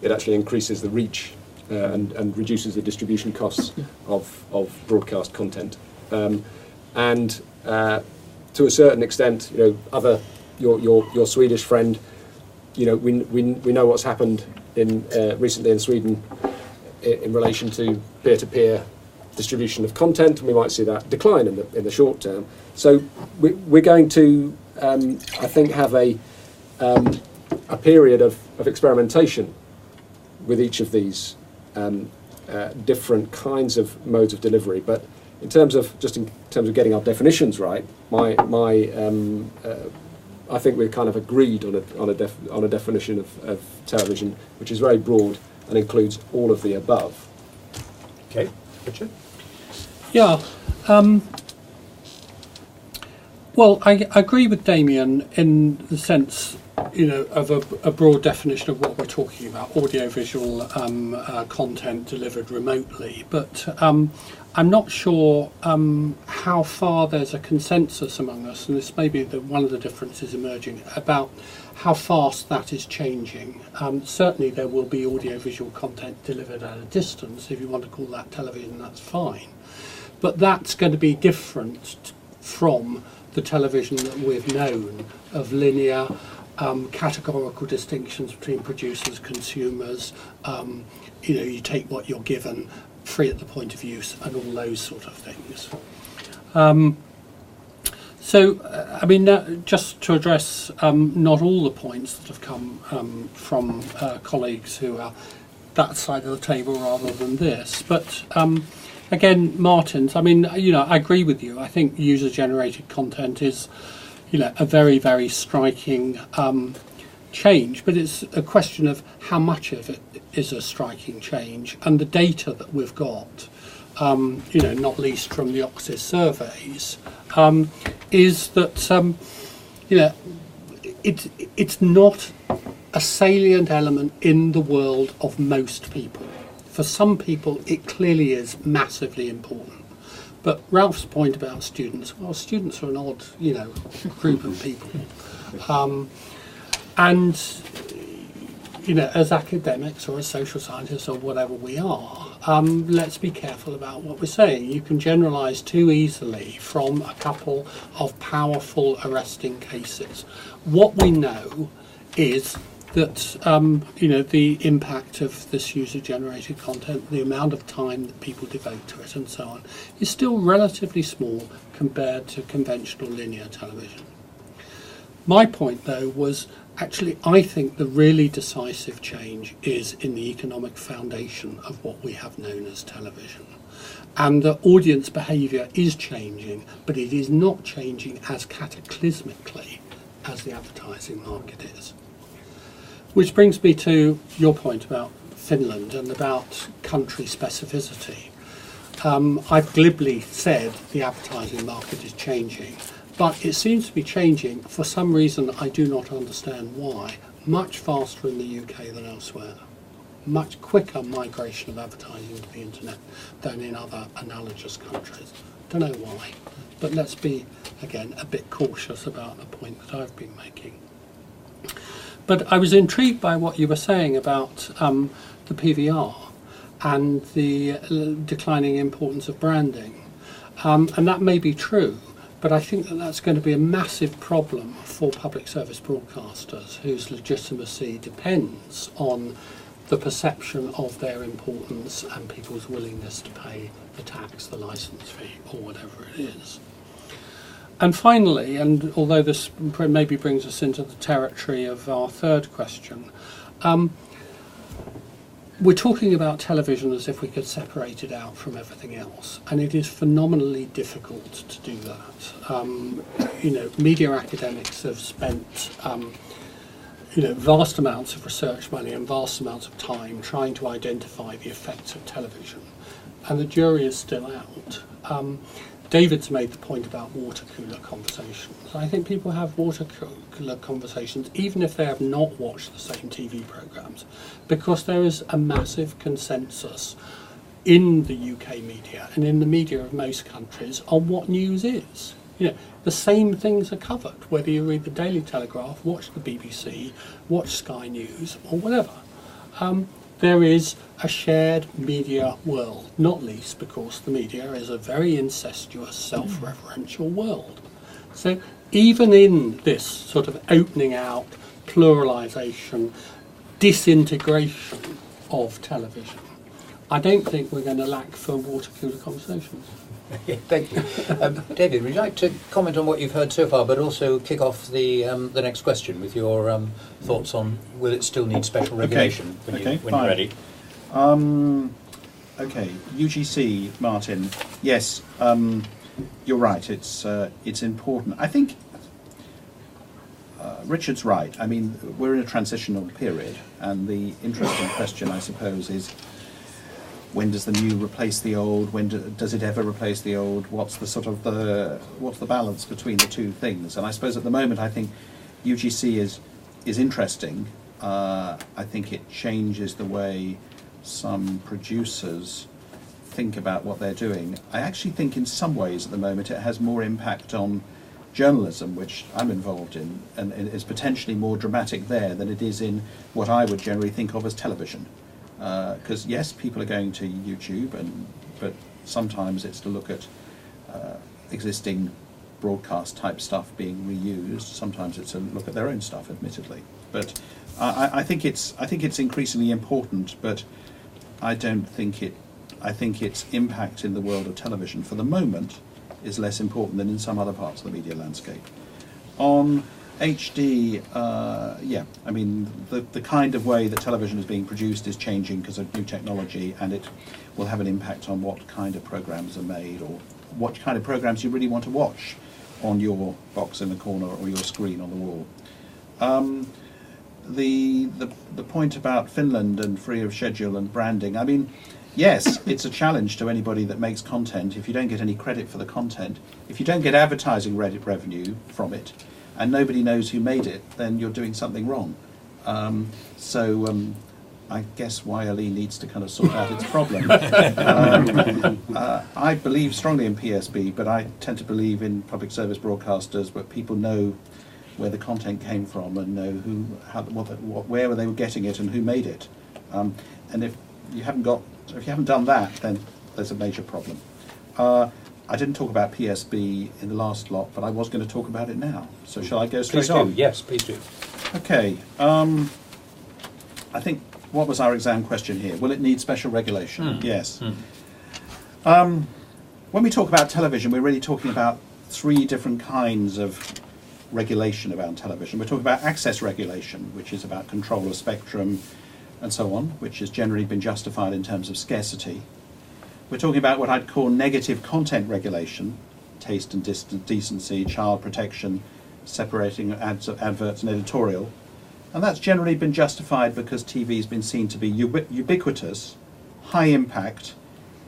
It actually increases the reach and reduces the distribution costs of broadcast content. And to a certain extent, your Swedish friend, we know what's happened recently in Sweden in relation to peer-to-peer distribution of content, and we might see that decline in the short term. So we're going to, I think, have a period of experimentation with each of these different kinds of modes of delivery. But in terms of getting our definitions right, I think we're kind of agreed on a definition of television, which is very broad and includes all of the above. Okay, Richard. Yeah. Well, I agree with Damian in the sense, of a broad definition of what we're talking about, audiovisual content delivered remotely. But I'm not sure how far there's a consensus among us, and this may be one of the differences emerging, about how fast that is changing. Certainly there will be audiovisual content delivered at a distance. If you want to call that television, that's fine. but that's going to be different from the television that we've known of linear, categorical distinctions between producers, consumers. You take what you're given, free at the point of use, and all those sort of things. Just to address not all the points that have come from colleagues who are that side of the table rather than this, but again, Martin's, I agree with you. I think user-generated content is, a very, very striking change, but it's a question of how much of it is a striking change, and the data that we've got, not least from the Oxys surveys, is that it's not a salient element in the world of most people. For some people, it clearly is massively important. But Ralph's point about students, well, students are an odd, group of people. As academics or as social scientists or whatever we are, let's be careful about what we're saying. You can generalise too easily from a couple of powerful arresting cases. What we know is that the impact of this user-generated content, the amount of time that people devote to it and so on, is still relatively small compared to conventional linear television. My point, though, was actually I think the really decisive change is in the economic foundation of what we have known as television. And the audience behaviour is changing, but it is not changing as cataclysmically as the advertising market is. Which brings me to your point about Finland and about country specificity. I've glibly said the advertising market is changing, but it seems to be changing for some reason I do not understand why, much faster in the UK than elsewhere. Much quicker migration of advertising to the internet than in other analogous countries. Don't know why, but let's be, again, a bit cautious about the point that I've been making. But I was intrigued by what you were saying about the PVR and the declining importance of branding. And that may be true, but I think that that's going to be a massive problem for public service broadcasters whose legitimacy depends on the perception of their importance and people's willingness to pay the tax, the licence fee, or whatever it is. And finally, and although this maybe brings us into the territory of our third question, we're talking about television as if we could separate it out from everything else, and it is phenomenally difficult to do that. Media academics have spent vast amounts of research money and vast amounts of time trying to identify the effects of television, and the jury is still out. David's made the point about water cooler conversations. I think people have water cooler conversations even if they have not watched the same TV programmes, because there is a massive consensus in the UK media and in the media of most countries on what news is. The same things are covered, whether you read the Daily Telegraph, watch the BBC, watch Sky News or whatever. There is a shared media world, not least because the media is a very incestuous, self-referential world. So even in this sort of opening out, pluralisation, disintegration of television, I don't think we're going to lack for water cooler conversations. Thank you. David, would you like to comment on what you've heard so far, but also kick off the next question with your thoughts on will it still need special regulation when you're ready? Okay, UGC, Martin. Yes, you're right. It's important. I think Richard's right. I mean, we're in a transitional period, and the interesting question, I suppose, is when does the new replace the old? When does it ever replace the old? What's the balance between the two things? And I suppose at the moment, I think UGC is interesting. I think it changes the way some producers think about what they're doing. I actually think in some ways at the moment it has more impact on journalism, which I'm involved in, and is potentially more dramatic there than it is in what I would generally think of as television. Because yes, people are going to YouTube, but Sometimes it's to look at existing broadcast type stuff being reused. Sometimes it's to look at their own stuff, admittedly. But I think it's increasingly important. But I don't think it. I think its impact in the world of television for the moment is less important than in some other parts of the media landscape. On HD, yeah, I mean, the kind of way that television is being produced is changing because of new technology, and it will have an impact on what kind of programs are made, or what kind of programs you really want to watch on your box in the corner or your screen on the wall. The point about Finland and free of schedule and branding, I mean, yes, it's a challenge to anybody that makes content. If you don't get any credit for the content, if you don't get advertising revenue from it, and nobody knows who made it, then you're doing something wrong. I guess YLE needs to kind of sort out its problem. I believe strongly in PSB, but I tend to believe in public service broadcasters where people know where the content came from and know where they were getting it and who made it. And if you haven't done that, then there's a major problem. I didn't talk about PSB in the last lot, but I was going to talk about it now. So shall I go straight on? Yes, please do. Okay. I think, what was our exam question here? Will it need special regulation? Yes. When we talk about television, we're really talking about three different kinds of regulation around television. We're talking about access regulation, which is about control of spectrum and so on, which has generally been justified in terms of scarcity. We're talking about what I'd call negative content regulation, taste and decency, child protection, separating adverts and editorial. And that's generally been justified because TV's been seen to be ubiquitous, high impact,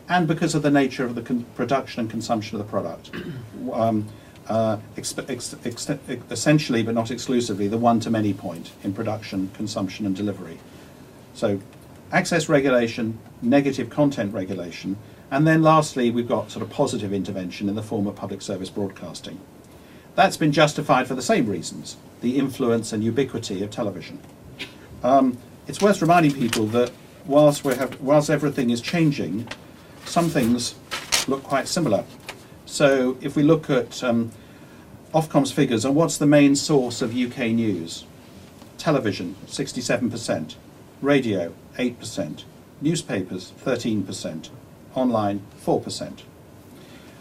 and because of the nature of the production and consumption of the product. Essentially, but not exclusively, the one-to-many point in production, consumption, and delivery. So, access regulation, negative content regulation, and then lastly, we've got sort of positive intervention in the form of public service broadcasting. That's been justified for the same reasons, the influence and ubiquity of television. It's worth reminding people that whilst everything is changing, some things look quite similar. So if we look at Ofcom's figures on what's the main source of UK news, television, 67%, radio, 8%, newspapers, 13%, online, 4%.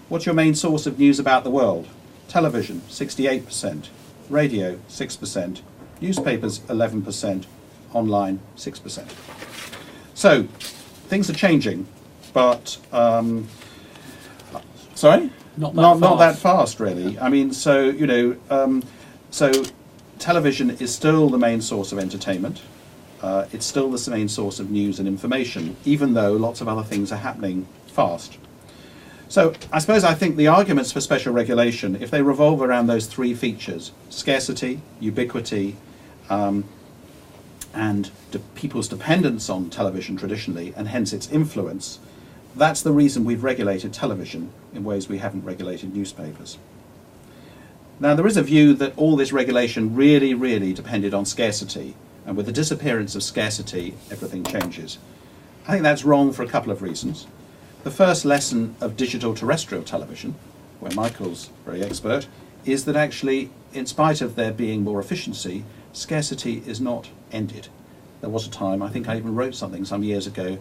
What's your main source of news about the world? Television, 68%, radio, 6%, newspapers, 11%, online, 6%. So, things are changing, but, sorry? Not that fast, really. I mean, so, so television is still the main source of entertainment. It's still the main source of news and information, even though lots of other things are happening fast. So I think the arguments for special regulation, if they revolve around those three features, scarcity, ubiquity, and people's dependence on television traditionally, and hence its influence, that's the reason we've regulated television in ways we haven't regulated newspapers. Now, there is a view that all this regulation really, really depended on scarcity, and with the disappearance of scarcity, everything changes. I think that's wrong for a couple of reasons. The first lesson of digital terrestrial television, where Michael's very expert, is that actually, in spite of there being more efficiency, scarcity is not ended. There was a time, I think I even wrote something some years ago,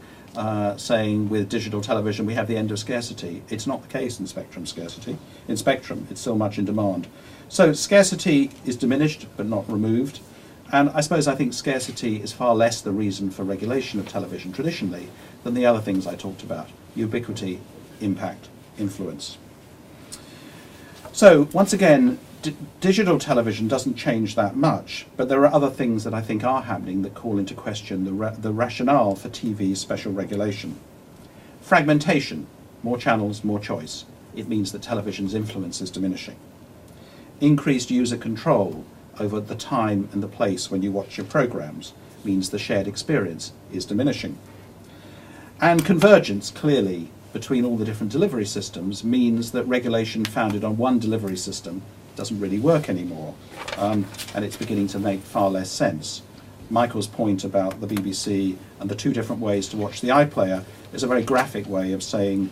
saying with digital television we have the end of scarcity. It's not the case in spectrum scarcity. In spectrum, it's still much in demand. So scarcity is diminished but not removed. And I think scarcity is far less the reason for regulation of television traditionally than the other things I talked about: ubiquity, impact, influence. So once again, digital television doesn't change that much, but there are other things that I think are happening that call into question the rationale for TV's special regulation. Fragmentation, more channels, more choice. It means that television's influence is diminishing. Increased user control over the time and the place when you watch your programs means the shared experience is diminishing. And convergence, clearly, between all the different delivery systems means that regulation founded on one delivery system doesn't really work anymore, and it's beginning to make far less sense. Michael's point about the BBC and the two different ways to watch the iPlayer is a very graphic way of saying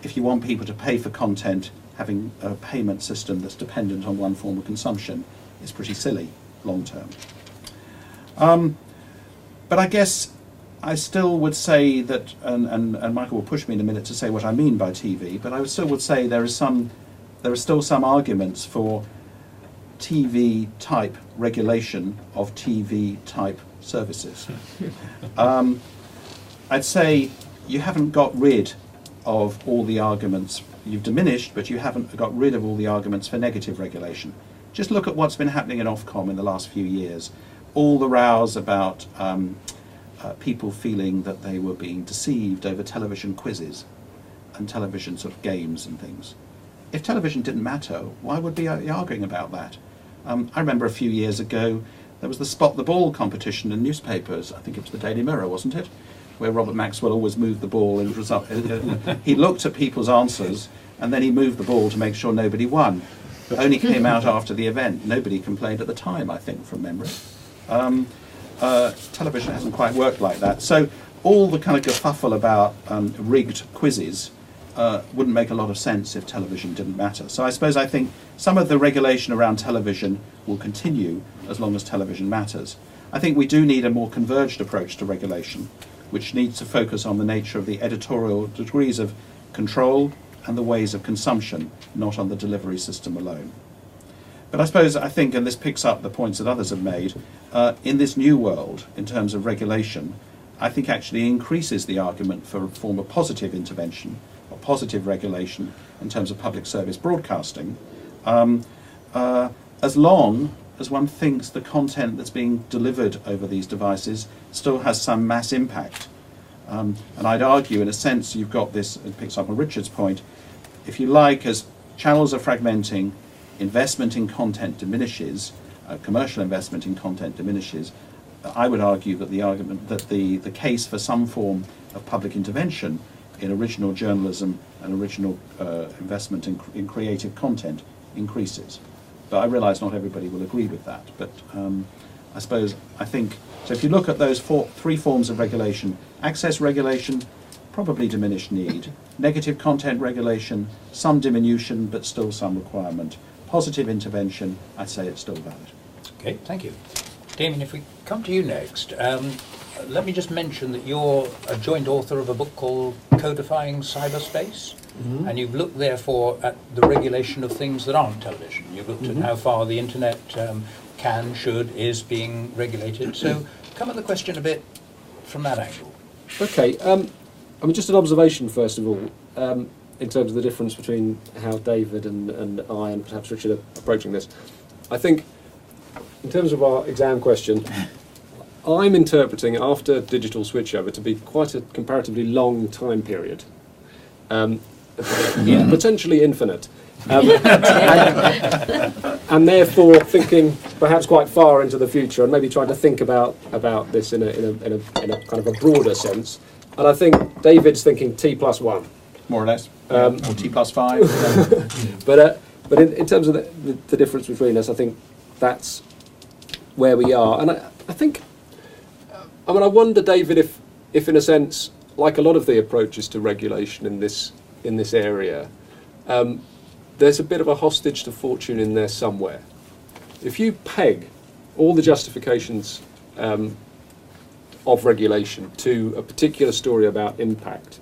if you want people to pay for content, having a payment system that's dependent on one form of consumption is pretty silly long term. But I guess I still would say that, and Michael will push me in a minute to say what I mean by TV, but I still would say there are still some arguments for TV type regulation of TV type services. I'd say you haven't got rid of all the arguments. You've diminished, but you haven't got rid of all the arguments for negative regulation. Just look at what's been happening in Ofcom in the last few years. All the rows about people feeling that they were being deceived over television quizzes and television sort of games and things. If television didn't matter, why would we be arguing about that? I remember a few years ago there was the Spot the Ball competition in newspapers. I think it was the Daily Mirror, wasn't it? Where Robert Maxwell always moved the ball and it was up. He looked at people's answers and then he moved the ball to make sure nobody won. It only came out after the event. Nobody complained at the time, I think, from memory. Television hasn't quite worked like that. So all the kind of kerfuffle about rigged quizzes wouldn't make a lot of sense if television didn't matter. So I think some of the regulation around television will continue as long as television matters. I think we do need a more converged approach to regulation, which needs to focus on the nature of the editorial degrees of control and the ways of consumption, not on the delivery system alone. But I think, and this picks up the points that others have made, in this new world, in terms of regulation, I think actually increases the argument for a form of positive intervention or positive regulation in terms of public service broadcasting, as long as one thinks the content that's being delivered over these devices still has some mass impact. And I'd argue, in a sense, you've got this, it picks up on Richard's point, if you like, as channels are fragmenting, investment in content diminishes, commercial investment in content diminishes, I would argue that the case for some form of public intervention in original journalism and original investment in creative content increases. But I realise not everybody will agree with that. But I think, so if you look at those three forms of regulation, access regulation, probably diminished need. Negative content regulation, some diminution, but still some requirement. Positive intervention, I'd say it's still valid. Okay, thank you. Damian, if we come to you next, let me just mention that you're a joint author of a book called Codifying Cyberspace, and you've looked therefore at the regulation of things that aren't television. You've looked at how far the internet can, should, is being regulated. So come at the question a bit from that angle. Okay, I mean, just an observation first of all, in terms of the difference between how David and I and perhaps Richard are approaching this. I think, in terms of our exam question, I'm interpreting after digital switchover to be quite a comparatively long time period, potentially infinite, and therefore thinking perhaps quite far into the future and maybe trying to think about this in a kind of a broader sense. And I think David's thinking T+1. More or less, or T+5. But in terms of the difference between us, I think that's where we are. And I think, I mean, I wonder, David, if in a sense, like a lot of the approaches to regulation in this area, there's a bit of a hostage to fortune in there somewhere. If you peg all the justifications of regulation to a particular story about impact,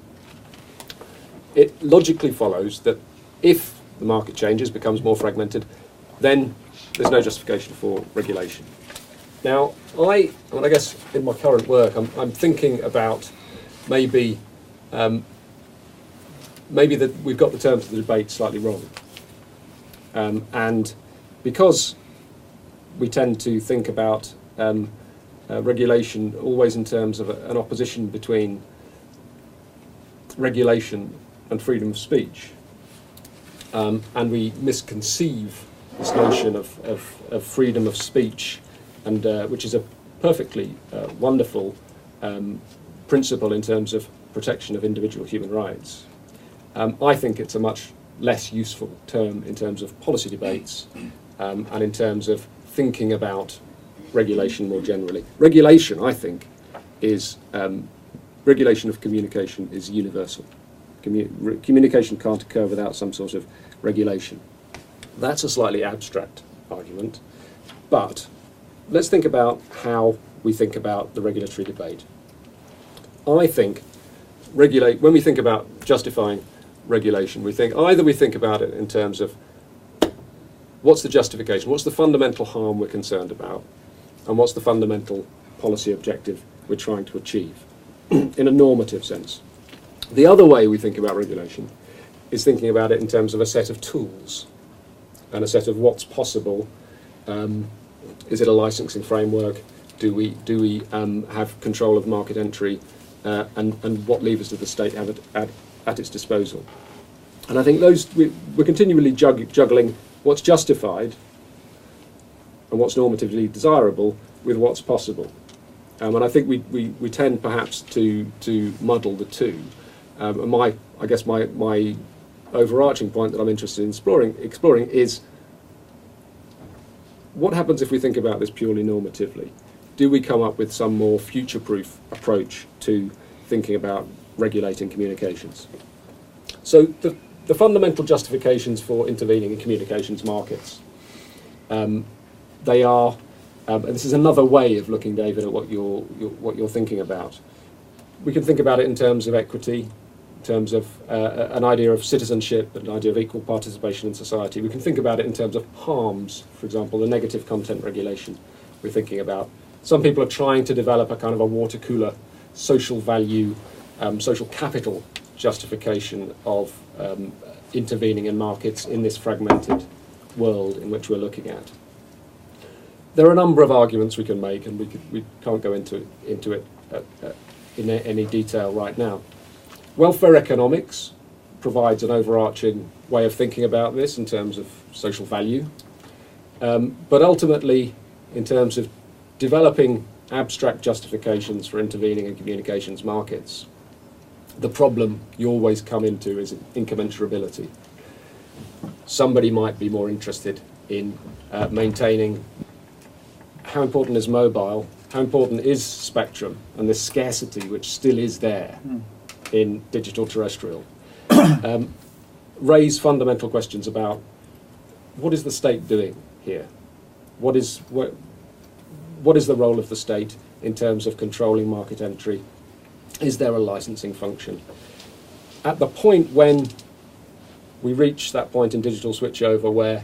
it logically follows that if the market changes, becomes more fragmented, then there's no justification for regulation. Now, I guess in my current work, I'm thinking about maybe that we've got the terms of the debate slightly wrong, and because we tend to think about regulation always in terms of an opposition between regulation and freedom of speech, and we misconceive this notion of freedom of speech, and which is a perfectly wonderful principle in terms of protection of individual human rights. I think it's a much less useful term in terms of policy debates and in terms of thinking about regulation more generally. Regulation, I think, is regulation of communication is universal. Communication can't occur without some sort of regulation. That's a slightly abstract argument, but let's think about how we think about the regulatory debate. I think when we think about justifying regulation, we think about it in terms of what's the justification, what's the fundamental harm we're concerned about, and what's the fundamental policy objective we're trying to achieve in a normative sense. The other way we think about regulation is thinking about it in terms of a set of tools and a set of what's possible. Is it a licensing framework? Do we have control of market entry? And what levers does the state have at its disposal? And I think we're continually juggling what's justified and what's normatively desirable with what's possible. And I think we tend perhaps to muddle the two. And my overarching point that I'm interested in exploring is what happens if we think about this purely normatively? Do we come up with some more future-proof approach to thinking about regulating communications? So the fundamental justifications for intervening in communications markets, they are, and this is another way of looking, David, at what you're thinking about. We can think about it in terms of equity, in terms of an idea of citizenship, an idea of equal participation in society. We can think about it in terms of harms, for example, the negative content regulation we're thinking about. Some people are trying to develop a kind of a water cooler social value, social capital justification of intervening in markets in this fragmented world in which we're looking at. There are a number of arguments we can make, and we can't go into it in any detail right now. Welfare economics provides an overarching way of thinking about this in terms of social value, but ultimately, in terms of developing abstract justifications for intervening in communications markets, the problem you always come into is incommensurability. Somebody might be more interested in maintaining how important is mobile, how important is spectrum, and the scarcity which still is there in digital terrestrial. Raise fundamental questions about what is the state doing here? What is the role of the state in terms of controlling market entry? Is there a licensing function? At the point when we reach that point in digital switchover where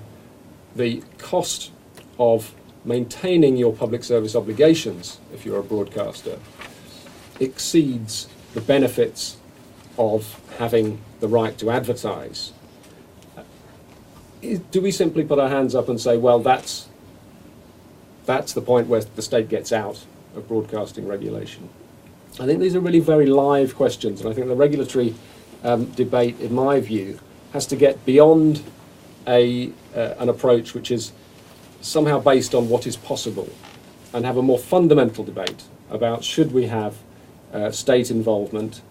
the cost of maintaining your public service obligations, if you're a broadcaster, exceeds the benefits of having the right to advertise, do we simply put our hands up and say, well, that's the point where the state gets out of broadcasting regulation? I think these are really very live questions, and I think the regulatory debate, in my view, has to get beyond an approach which is somehow based on what is possible and have a more fundamental debate about should we have state involvement.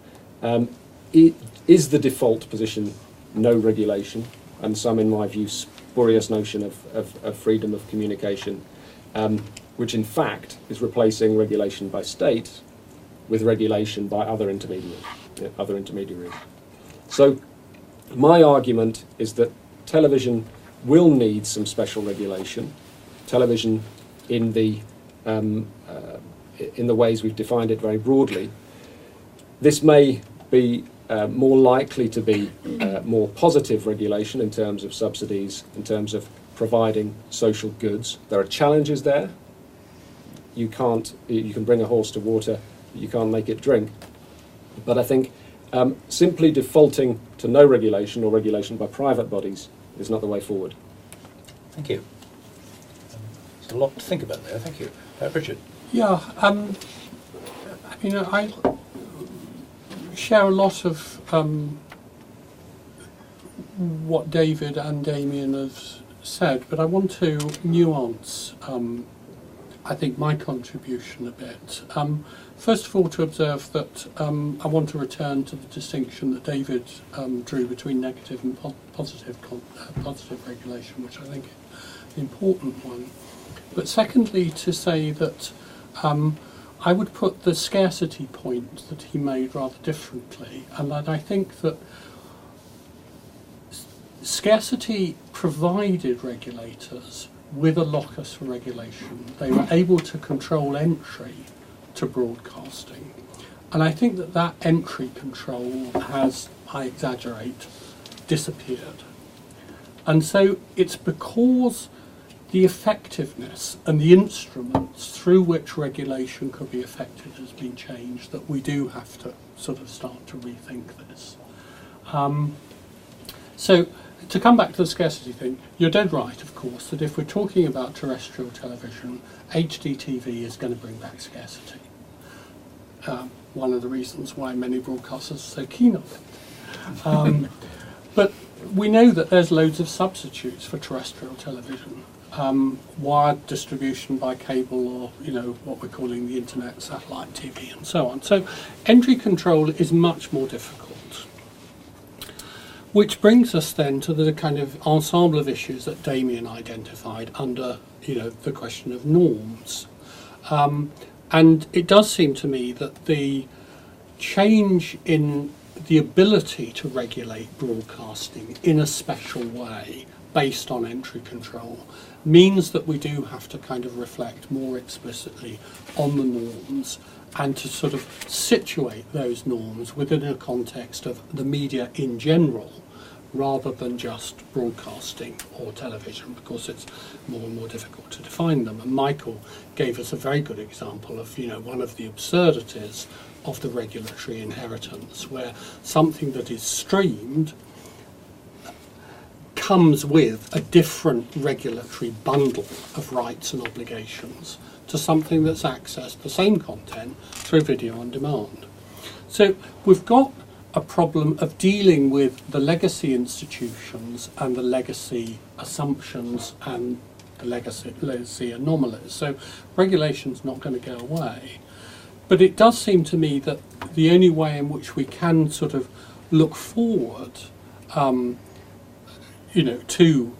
Is the default position no regulation, and some, in my view, spurious notion of freedom of communication, which in fact is replacing regulation by state with regulation by other intermediaries. So my argument is that television will need some special regulation. Television in the ways we've defined it very broadly. This may be more likely to be more positive regulation in terms of subsidies, in terms of providing social goods. There are challenges there. You can bring a horse to water, but you can't make it drink. But I think simply defaulting to no regulation or regulation by private bodies is not the way forward. Thank you. There's a lot to think about there. Thank you. Richard. Yeah, I share a lot of what David and Damian have said, but I want to nuance, I think, my contribution a bit. First of all, to observe that I want to return to the distinction that David drew between negative and positive regulation, which I think is an important one. But secondly, to say that I would put the scarcity point that he made rather differently, and that I think that scarcity provided regulators with a locus for regulation. They were able to control entry to broadcasting. And I think that that entry control has, I exaggerate, disappeared. And so it's because the effectiveness and the instruments through which regulation could be effected has been changed that we do have to sort of start to rethink this. So to come back to the scarcity thing, you're dead right, of course, that if we're talking about terrestrial television, HDTV is going to bring back scarcity. One of the reasons why many broadcasters are so keen on it. But we know that there's loads of substitutes for terrestrial television. Wired distribution by cable, or what we're calling the internet, satellite TV and so on. So entry control is much more difficult. Which brings us then to the kind of ensemble of issues that Damian identified under the question of norms. And it does seem to me that the change in the ability to regulate broadcasting in a special way based on entry control means that we do have to kind of reflect more explicitly on the norms and to sort of situate those norms within a context of the media in general rather than just broadcasting or television, because it's more and more difficult to define them. And Michael gave us a very good example of one of the absurdities of the regulatory inheritance, where something that is streamed comes with a different regulatory bundle of rights and obligations to something that's accessed the same content through video on demand. So we've got a problem of dealing with the legacy institutions and the legacy assumptions and the legacy anomalies. So regulation's not going to go away. But it does seem to me that the only way in which we can sort of look forward to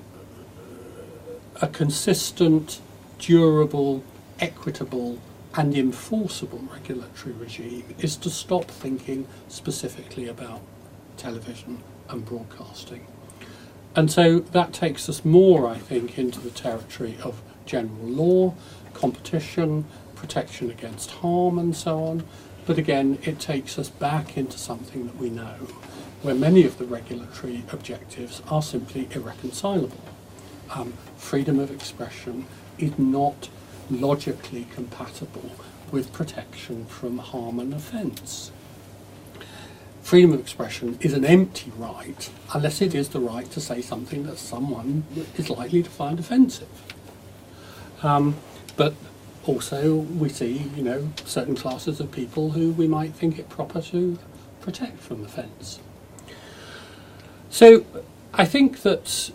a consistent, durable, equitable and enforceable regulatory regime is to stop thinking specifically about television and broadcasting. And so that takes us more, I think, into the territory of general law, competition, protection against harm and so on. But again, it takes us back into something that we know, where many of the regulatory objectives are simply irreconcilable. Freedom of expression is not logically compatible with protection from harm and offence. Freedom of expression is an empty right unless it is the right to say something that someone is likely to find offensive. But also we see, certain classes of people who we might think it proper to protect from offence. So I think that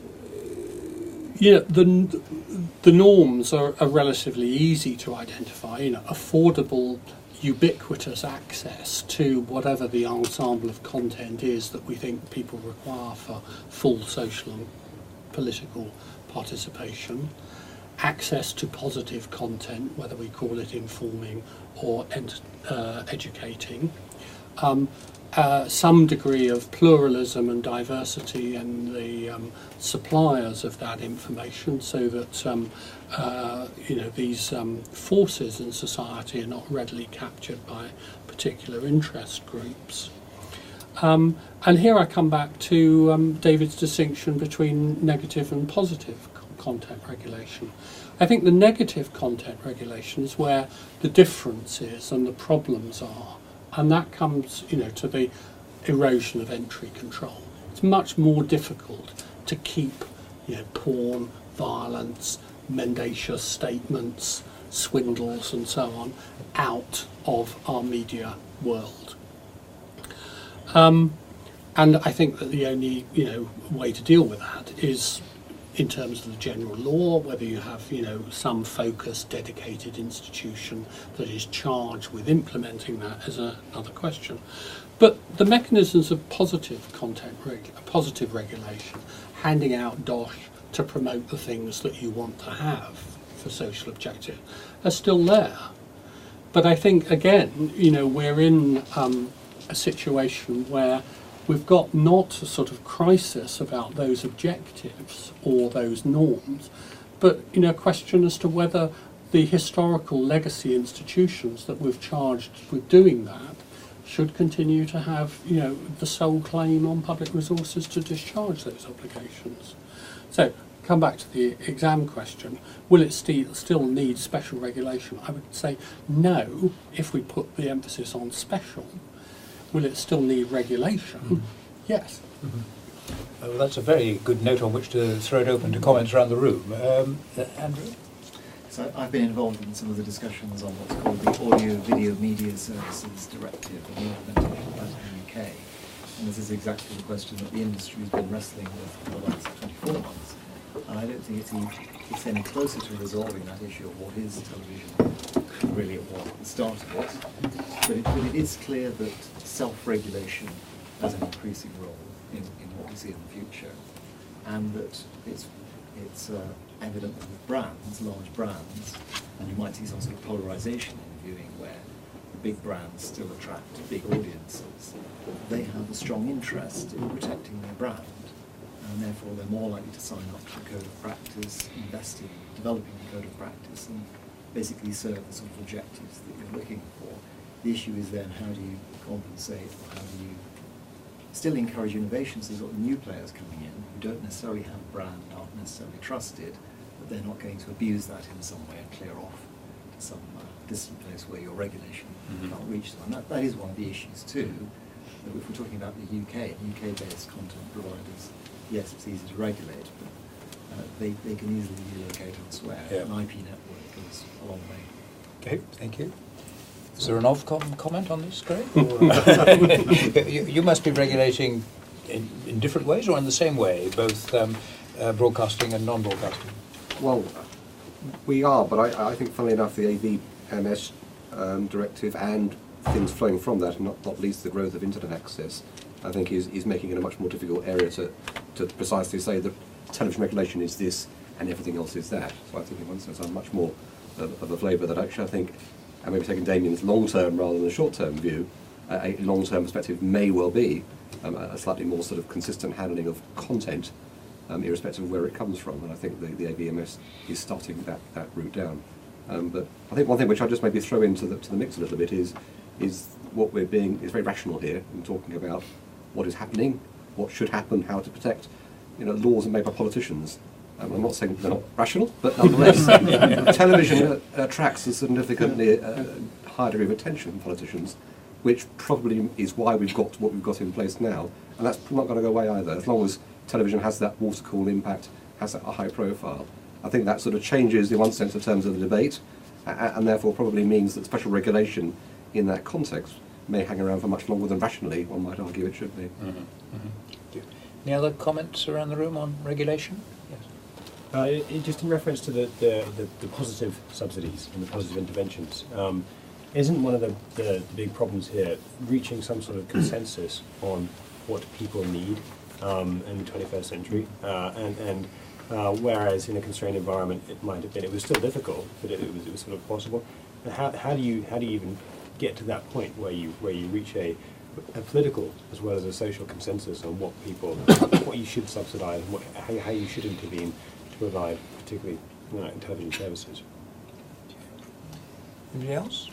the norms are relatively easy to identify. Affordable, ubiquitous access to whatever the ensemble of content is that we think people require for full social and political participation. Access to positive content, whether we call it informing or educating. Some degree of pluralism and diversity in the suppliers of that information, so that these forces in society are not readily captured by particular interest groups. And here I come back to David's distinction between negative and positive content regulation. I think the negative content regulation is where the difference is and the problems are. And that comes, to the erosion of entry control. It's much more difficult to keep, porn, violence, mendacious statements, swindles and so on out of our media world. And I think that the only, way to deal with that is in terms of the general law, whether you have, some focused, dedicated institution that is charged with implementing that is another question. But the mechanisms of positive regulation, handing out dosh to promote the things that you want to have for social objective, are still there. But I think, again, we're in a situation where we've got not a sort of crisis about those objectives or those norms, but a question as to whether the historical legacy institutions that we've charged with doing that should continue to have, the sole claim on public resources to discharge those obligations. So, come back to the exam question, will it still need special regulation? I would say no, if we put the emphasis on special. Will it still need regulation? Yes. Well, that's a very good note on which to throw it open to comments around the room. Andrew? So I've been involved in some of the discussions on what's called the Audio Video Media Services Directive and the implementation of that in the UK. And this is exactly the question that the industry has been wrestling with for the last 24 months. And I don't think it's any closer to resolving that issue of what is television really at what the start of it. But it is clear that self-regulation has an increasing role in what we see in the future, and that it's evident that with brands, large brands, and you might see some sort of polarisation in viewing where the big brands still attract big audiences. They have a strong interest in protecting their brand, and therefore they're more likely to sign up to the code of practice, invest in developing the code of practice, and basically serve the sort of objectives that you're looking for. The issue is then how do you compensate, or how do you still encourage innovation, so there's got new players coming in who don't necessarily have a brand, aren't necessarily trusted, but they're not going to abuse that in some way and clear off to some distant place where your regulation can't reach them. And that is one of the issues too. That if we're talking about the UK, UK-based content providers, yes, it's easy to regulate, but they can easily relocate elsewhere. Yeah. An IP network goes a long way. Okay, thank you. Is there an Ofcom comment on this, Greg? Or, you must be regulating in different ways or in the same way, both broadcasting and non-broadcasting? Well, we are, but I think, funnily enough, the AVMS directive and things flowing from that, and not least the growth of internet access, I think is making it a much more difficult area to precisely say that television regulation is this and everything else is that. So I think in one sense I'm much more of a flavour that actually I think, and maybe taking Damian's long-term rather than a short-term view, a long-term perspective may well be a slightly more sort of consistent handling of content, irrespective of where it comes from. And I think the AVMS is starting that route down. But I think one thing which I'll just maybe throw into the mix a little bit is what we're being is very rational here in talking about what is happening, what should happen, how to protect. Laws are made by politicians. I'm not saying they're not rational, but nonetheless, television attracts a significantly higher degree of attention from politicians, which probably is why we've got what we've got in place now. And that's not going to go away either. As long as television has that watercool impact, has that high profile, I think that sort of changes, in one sense, in terms of the debate, and therefore probably means that special regulation in that context may hang around for much longer than rationally one might argue it should be. Any other comments around the room on regulation? Yes. Just in reference to the positive subsidies and the positive interventions, isn't one of the big problems here reaching some sort of consensus on what people need in the 21st century? Whereas in a constrained environment it might have been, it was still difficult, but it was sort of possible. And how do you even get to that point where you reach a political as well as a social consensus on what you should subsidise, and how you should intervene to provide particularly television services? Anybody else?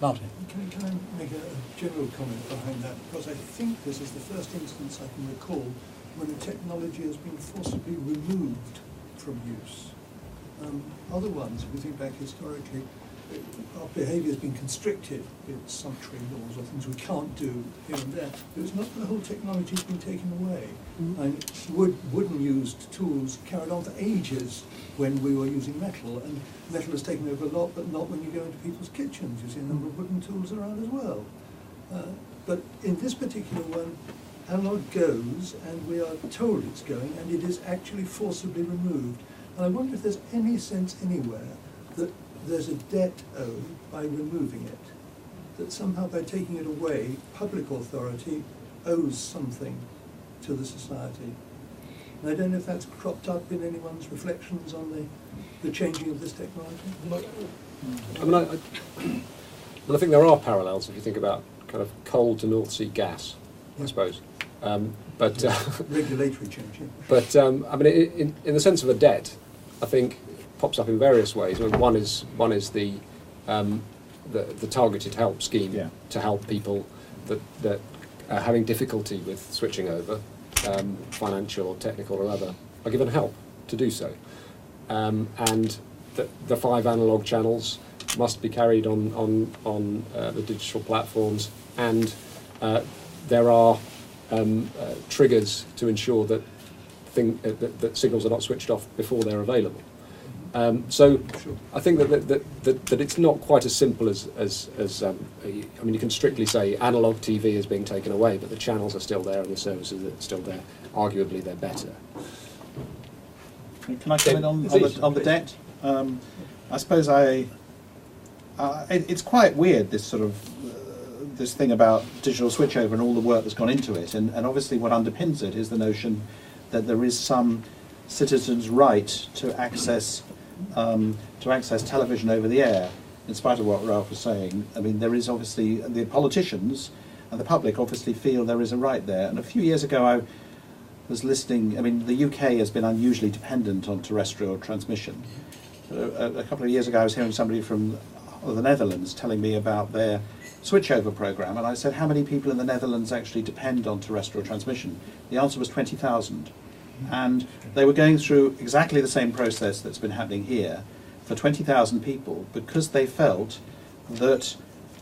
Martin. Can I make a general comment behind that? Because I think this is the first instance I can recall when a technology has been forcibly removed from use. Other ones, if we think back historically, our behaviour has been constricted with sumptuary laws or things we can't do here and there. But it's not that the whole technology has been taken away. And wooden used tools carried on for ages when we were using metal, and metal has taken over a lot, but not when you go into people's kitchens. You see a number of wooden tools around as well. But in this particular one, analog goes, and we are told it's going, and it is actually forcibly removed. And I wonder if there's any sense anywhere that there's a debt owed by removing it, that somehow by taking it away, public authority owes something to the society. And I don't know if that's cropped up in anyone's reflections on the changing of this technology. I mean, I think there are parallels if you think about kind of coal to North Sea gas, I suppose. But regulatory change. Yeah. But I mean, in the sense of a debt, I think it pops up in various ways. I mean, one is the targeted help scheme to help people that are having difficulty with switching over, financial or technical or other, are given help to do so. And the 5 analogue channels must be carried on the digital platforms, and there are triggers to ensure that that signals are not switched off before they're available. So I think that it's not quite as simple as I mean, you can strictly say analog TV is being taken away, but the channels are still there and the services are still there. Arguably, they're better. Can I comment on the debt? I suppose it's quite weird, this sort of this thing about digital switchover and all the work that's gone into it, and obviously what underpins it is the notion that there is some citizen's right to access television over the air, in spite of what Ralph was saying. I mean, there is obviously, the politicians and the public obviously feel there is a right there. And a few years ago I was listening, I mean, the UK has been unusually dependent on terrestrial transmission. A couple of years ago I was hearing somebody from the Netherlands telling me about their switchover program, and I said, how many people in the Netherlands actually depend on terrestrial transmission? The answer was 20,000. And they were going through exactly the same process that's been happening here for 20,000 people, because they felt that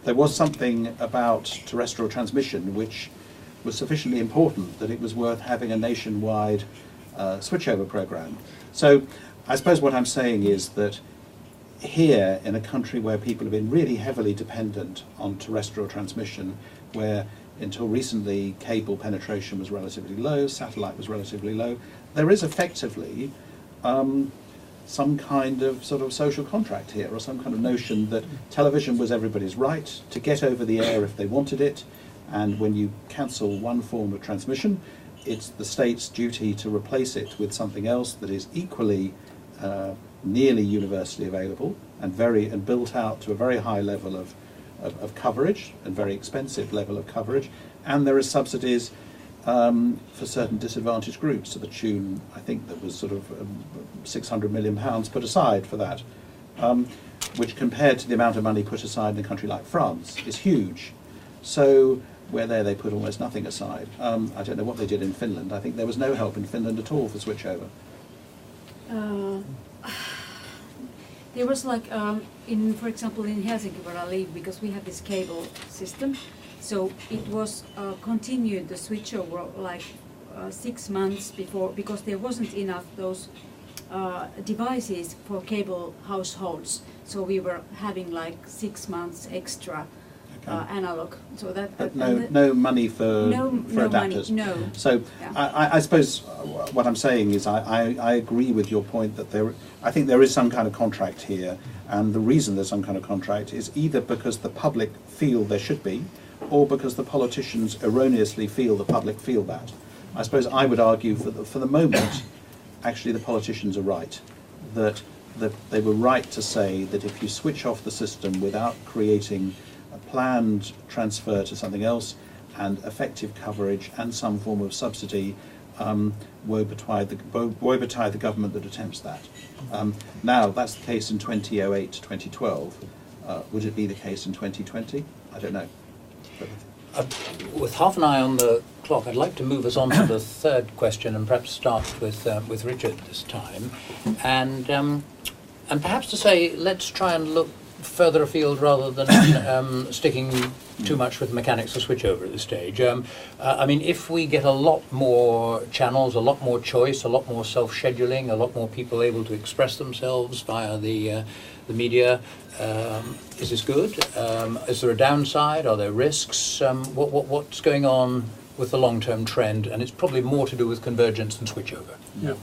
there was something about terrestrial transmission which was sufficiently important that it was worth having a nationwide switchover program. So I suppose what I'm saying is that here, in a country where people have been really heavily dependent on terrestrial transmission, where until recently cable penetration was relatively low, satellite was relatively low, there is effectively some kind of sort of social contract here, or some kind of notion that television was everybody's right to get over the air if they wanted it, and when you cancel one form of transmission, it's the state's duty to replace it with something else that is equally nearly universally available and built out to a very high level of coverage, and very expensive level of coverage, and there are subsidies for certain disadvantaged groups to the tune, I think, that was sort of £600 million put aside for that, which compared to the amount of money put aside in a country like France is huge. So where they put almost nothing aside. I don't know what they did in Finland. I think there was no help in Finland at all for switchover. There was like, for example, in Helsinki where I live, because we have this cable system, so it was continued the switchover like 6 months before, because there wasn't enough those devices for cable households. So we were having like 6 months extra analog. So that but no money for adapters. Money, no. So yeah. I suppose what I'm saying is I agree with your point that I think there is some kind of contract here, and the reason there's some kind of contract is either because the public feel there should be, or because the politicians erroneously feel the public feel that. I suppose I would argue for the moment, actually the politicians are right, that they were right to say that if you switch off the system without creating a planned transfer to something else and effective coverage and some form of subsidy, woe betide the government that attempts that. Now, that's the case in 2008 to 2012. Would it be the case in 2020? I don't know. With half an eye on the clock, I'd like to move us on to the third question, and perhaps start with Richard this time, and perhaps to say, let's try and look further afield rather than sticking too much with the mechanics of switchover at this stage. I mean, if we get a lot more channels, a lot more choice, a lot more self-scheduling, a lot more people able to express themselves via the media, is this good? Is there a downside? Are there risks? What's going on with the long-term trend? And it's probably more to do with convergence than switchover. Yeah.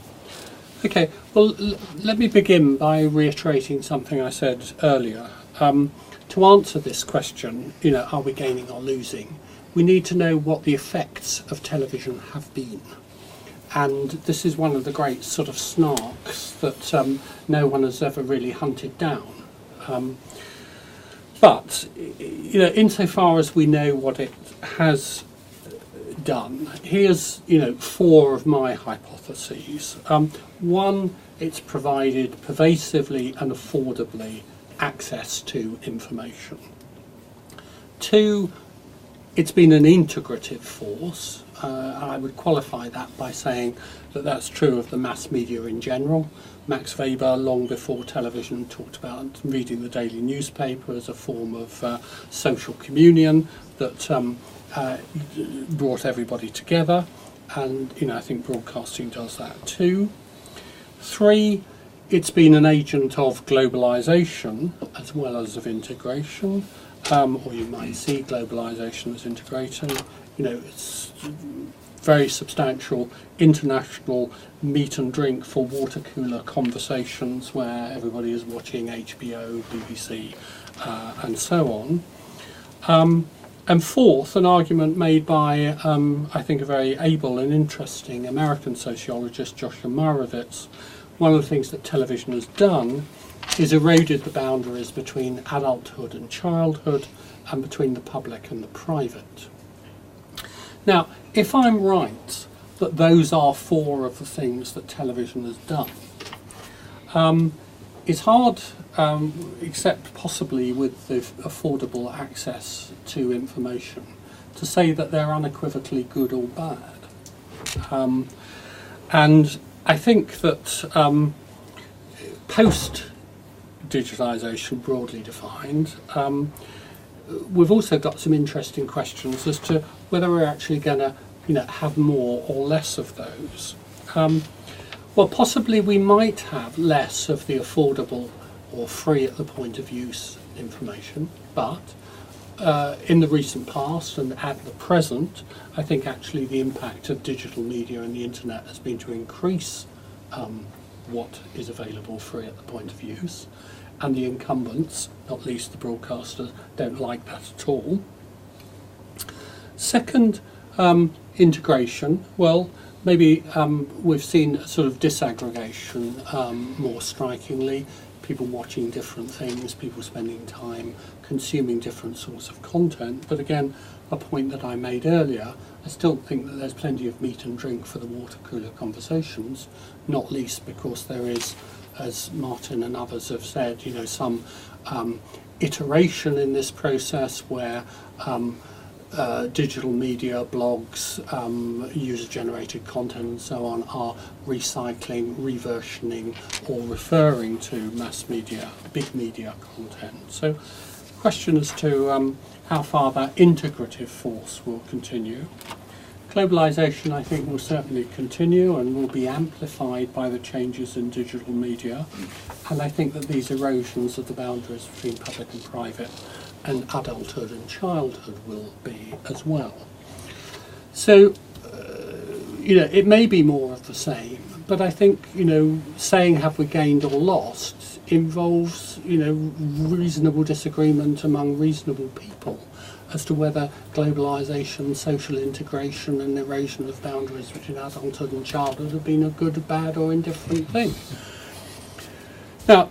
Okay, well, let me begin by reiterating something I said earlier. To answer this question, are we gaining or losing, we need to know what the effects of television have been. and this is one of the great sort of snarks that no one has ever really hunted down. But you know, insofar as we know what it has done, here's 4 of my hypotheses. One, it's provided pervasively and affordably access to information. 2, it's been an integrative force. I would qualify that by saying that that's true of the mass media in general. Max Weber, long before television, talked about reading the daily newspaper as a form of social communion that brought everybody together, and I think broadcasting does that too. 3, it's been an agent of globalization as well as of integration, or you might see globalization as integrating. It's very substantial international meat and drink for water cooler conversations where everybody is watching HBO, BBC, and so on. And 4th, an argument made by, I think, a very able and interesting American sociologist, Joshua Meyerowitz. One of the things that television has done is eroded the boundaries between adulthood and childhood, and between the public and the private. Now, if I'm right that those are 4 of the things that television has done, it's hard, except possibly with the affordable access to information, to say that they're unequivocally good or bad. And I think that post-digitalisation, broadly defined, we've also got some interesting questions as to whether we're actually going to have more or less of those. Well, possibly we might have less of the affordable or free at the point of use information, but in the recent past and at the present, I think actually the impact of digital media and the internet has been to increase what is available free at the point of use, and the incumbents, not least the broadcasters, don't like that at all. Second, integration. Well, maybe we've seen a sort of disaggregation more strikingly, people watching different things, people spending time consuming different sorts of content. But again, a point that I made earlier, I still think that there's plenty of meat and drink for the water cooler conversations, not least because there is, as Martin and others have said, some iteration in this process where digital media, blogs, user-generated content and so on are recycling, reversioning or referring to mass media, big media content. So the question as to how far that integrative force will continue. Globalisation, I think, will certainly continue and will be amplified by the changes in digital media. And I think that these erosions of the boundaries between public and private and adulthood and childhood will be as well. So, it may be more of the same, but I think, saying have we gained or lost involves, reasonable disagreement among reasonable people as to whether globalisation, social integration and erosion of boundaries between adulthood and childhood have been a good, bad or indifferent thing. Now,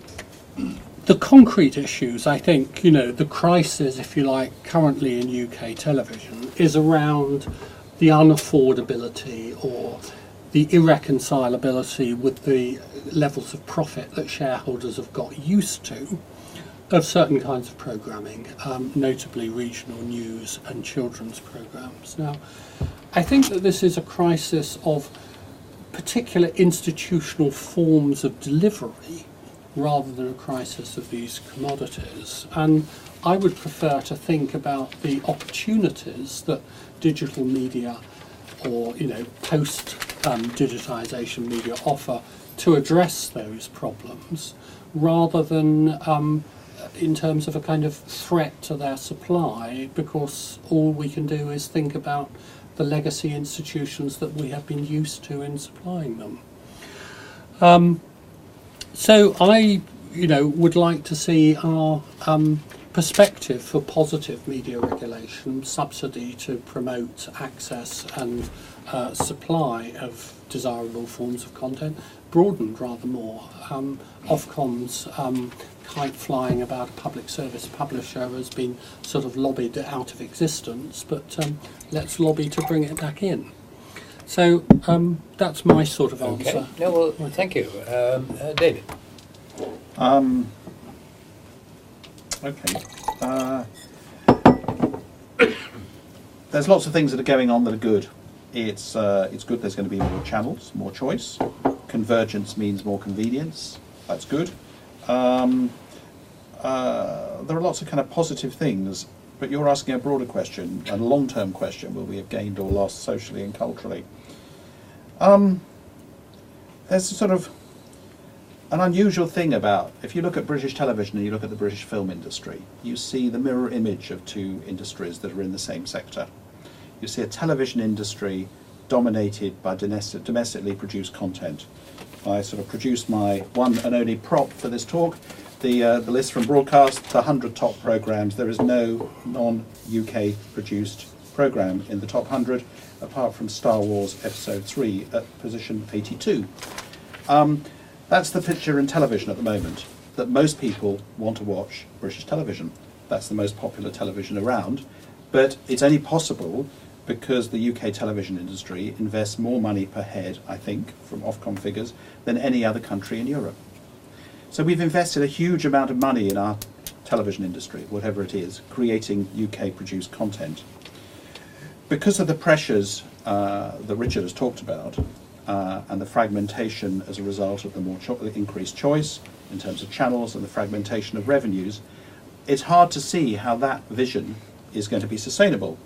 the concrete issues, I think, the crisis, if you like, currently in UK television is around the unaffordability or the irreconcilability with the levels of profit that shareholders have got used to of certain kinds of programming, notably regional news and children's programmes. Now, I think that this is a crisis of particular institutional forms of delivery rather than a crisis of these commodities. And I would prefer to think about the opportunities that digital media or post-digitisation media offer to address those problems rather than in terms of a kind of threat to their supply, because all we can do is think about the legacy institutions that we have been used to in supplying them. So I, would like to see our perspective for positive media regulation, subsidy to promote access and supply of desirable forms of content broadened rather more. Ofcom's kite flying about a public service publisher has been sort of lobbied out of existence, but let's lobby to bring it back in. So that's my sort of answer. Okay. No, well, thank you. David. Okay. There's lots of things that are going on that are good. It's good there's going to be more channels, more choice. Convergence means more convenience. That's good. There are lots of kind of positive things, but you're asking a broader question, a long-term question: will we have gained or lost socially and culturally? There's sort of an unusual thing about, if you look at British television and you look at the British film industry, you see the mirror image of two industries that are in the same sector. You see a television industry dominated by domestically produced content. I sort of produced my one and only prop for this talk, the list from Broadcast, the 100 top programmes. There is no non-UK produced programme in the top 100, apart from Star Wars Episode 3 at position 82. That's the picture in television at the moment, that most people want to watch British television. That's the most popular television around, but it's only possible because the UK television industry invests more money per head, I think, from Ofcom figures, than any other country in Europe. So we've invested a huge amount of money in our television industry, whatever it is, creating UK-produced content. Because of the pressures that Richard has talked about, and the fragmentation as a result of the more increased choice in terms of channels and the fragmentation of revenues, it's hard to see how that vision is going to be sustainable.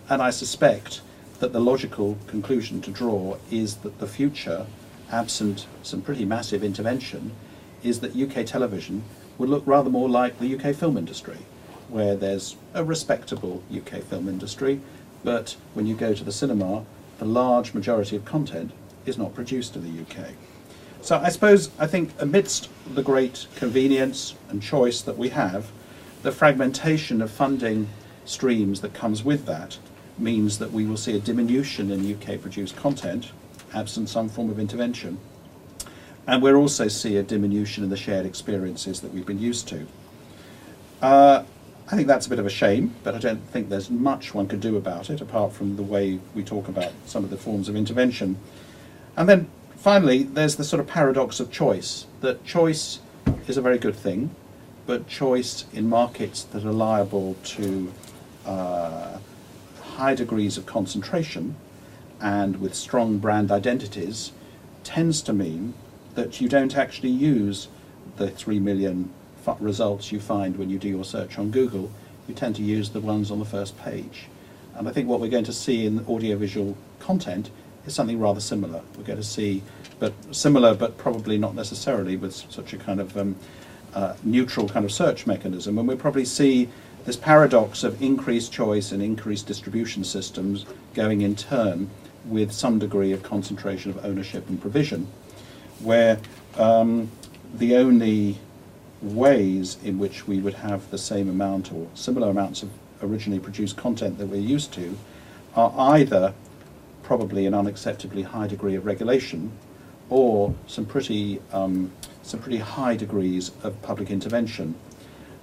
And I suspect that the logical conclusion to draw is that the future, absent some pretty massive intervention, is that UK television would look rather more like the UK film industry, where there's a respectable UK film industry, but when you go to the cinema, the large majority of content is not produced in the UK. So I think amidst the great convenience and choice that we have, the fragmentation of funding streams that comes with that means that we will see a diminution in UK produced content, absent some form of intervention. And we'll also see a diminution in the shared experiences that we've been used to. I think that's a bit of a shame, but I don't think there's much one could do about it, apart from the way we talk about some of the forms of intervention. And then finally, there's the sort of paradox of choice, that choice is a very good thing, but choice in markets that are liable to high degrees of concentration and with strong brand identities tends to mean that you don't actually use the 3 million results you find when you do your search on Google. You tend to use the ones on the first page. And I think what we're going to see in audiovisual content is something rather similar. We're going to see, but similar, but probably not necessarily with such a kind of neutral kind of search mechanism. And we'll probably see this paradox of increased choice and increased distribution systems going in turn with some degree of concentration of ownership and provision, where the only ways in which we would have the same amount or similar amounts of originally produced content that we're used to are either probably an unacceptably high degree of regulation or some pretty high degrees of public intervention.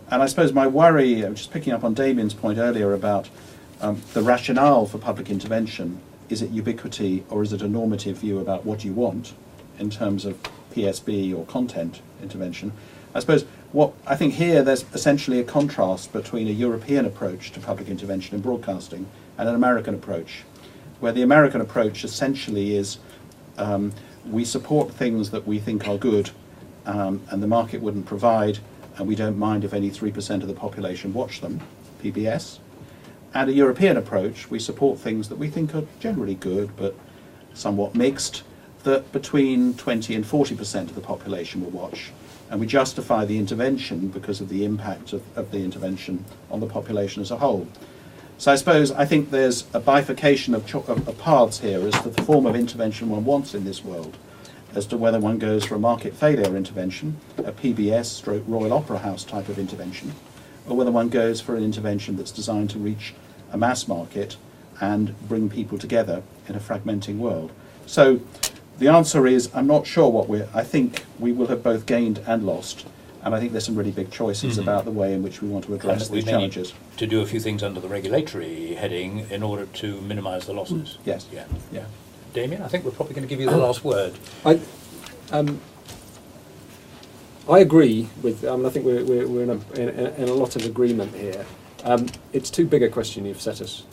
And I suppose my worry, just picking up on Damian's point earlier about the rationale for public intervention, is it ubiquity or is it a normative view about what you want in terms of PSB or content intervention? I suppose I think here there's essentially a contrast between a European approach to public intervention in broadcasting and an American approach, where the American approach essentially is we support things that we think are good and the market wouldn't provide, and we don't mind if only 3% of the population watch them, PBS. And a European approach, we support things that we think are generally good but somewhat mixed, that between 20 and 40% of the population will watch. And we justify the intervention because of the impact of the intervention on the population as a whole. So I think there's a bifurcation of paths here as to the form of intervention one wants in this world, as to whether one goes for a market failure intervention, a PBS / Royal Opera House type of intervention, or whether one goes for an intervention that's designed to reach a mass market and bring people together in a fragmenting world. So the answer is, I'm not sure I think we will have both gained and lost. And I think there's some really big choices about the way in which we want to address these challenges. To do a few things under the regulatory heading in order to minimise the losses. Yes. Yeah. Damian, I think we're probably going to give you the last word. I agree with. I think we're in a lot of agreement here. It's too big a question you've set us.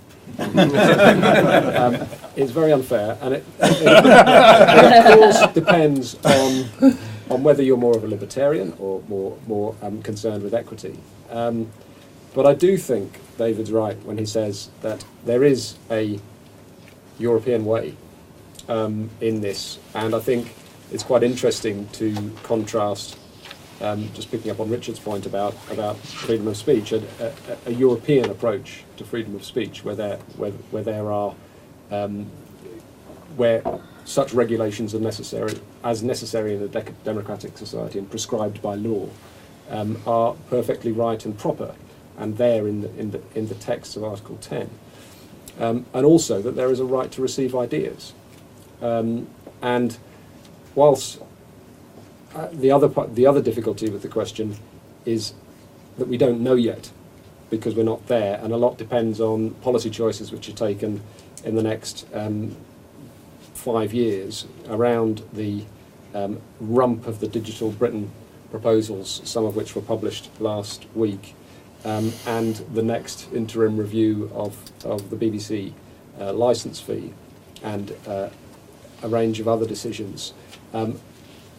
It's very unfair, and it of course depends on whether you're more of a libertarian or more concerned with equity. But I do think David's right when he says that there is a European way in this, and I think it's quite interesting to contrast. Just picking up on Richard's point about freedom of speech, a European approach to freedom of speech, where such regulations are necessary in a democratic society and prescribed by law, are perfectly right and proper, and there in the text of Article 10, and also that there is a right to receive ideas, and whilst. The other difficulty with the question is that we don't know yet, because we're not there, and a lot depends on policy choices which are taken in the next 5 years around the rump of the Digital Britain proposals, some of which were published last week, and the next interim review of the BBC licence fee, and a range of other decisions.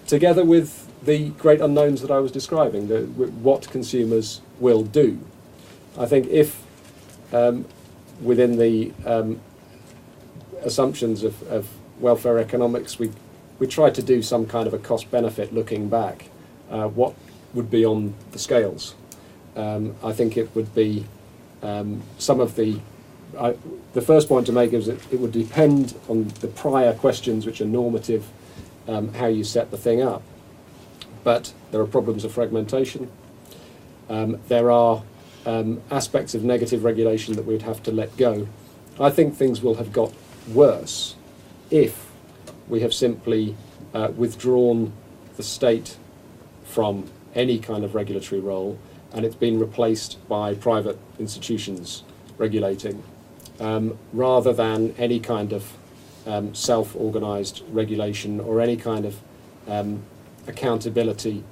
Together with the great unknowns that I was describing, what consumers will do. I think if, within the assumptions of welfare economics, we try to do some kind of a cost-benefit looking back, what would be on the scales? I think it would be some of the first point to make is that it would depend on the prior questions which are normative, how you set the thing up. But there are problems of fragmentation. There are aspects of negative regulation that we'd have to let go. I think things will have got worse if we have simply withdrawn the state from any kind of regulatory role and it's been replaced by private institutions regulating, rather than any kind of self-organised regulation or any kind of accountability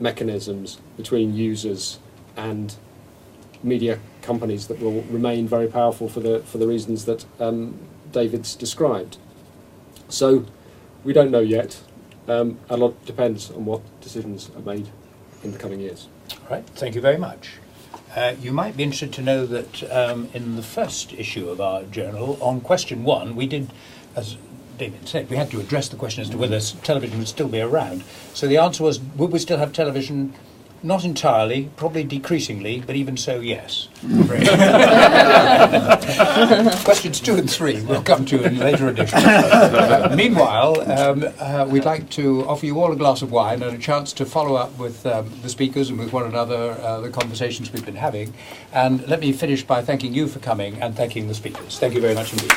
mechanisms between users and media companies that will remain very powerful for the reasons that David's described. So we don't know yet. A lot depends on what decisions are made in the coming years. All right, thank you very much. You might be interested to know that in the first issue of our journal, on question 1, we did, as David said, we had to address the question as to whether television would still be around. So the answer was, would we still have television? Not entirely, probably decreasingly, but even so, yes. Questions 2 and 3 we'll come to in later editions. Meanwhile, we'd like to offer you all a glass of wine and a chance to follow up with the speakers and with one another, the conversations we've been having. And let me finish by thanking you for coming and thanking the speakers. Thank you very much indeed.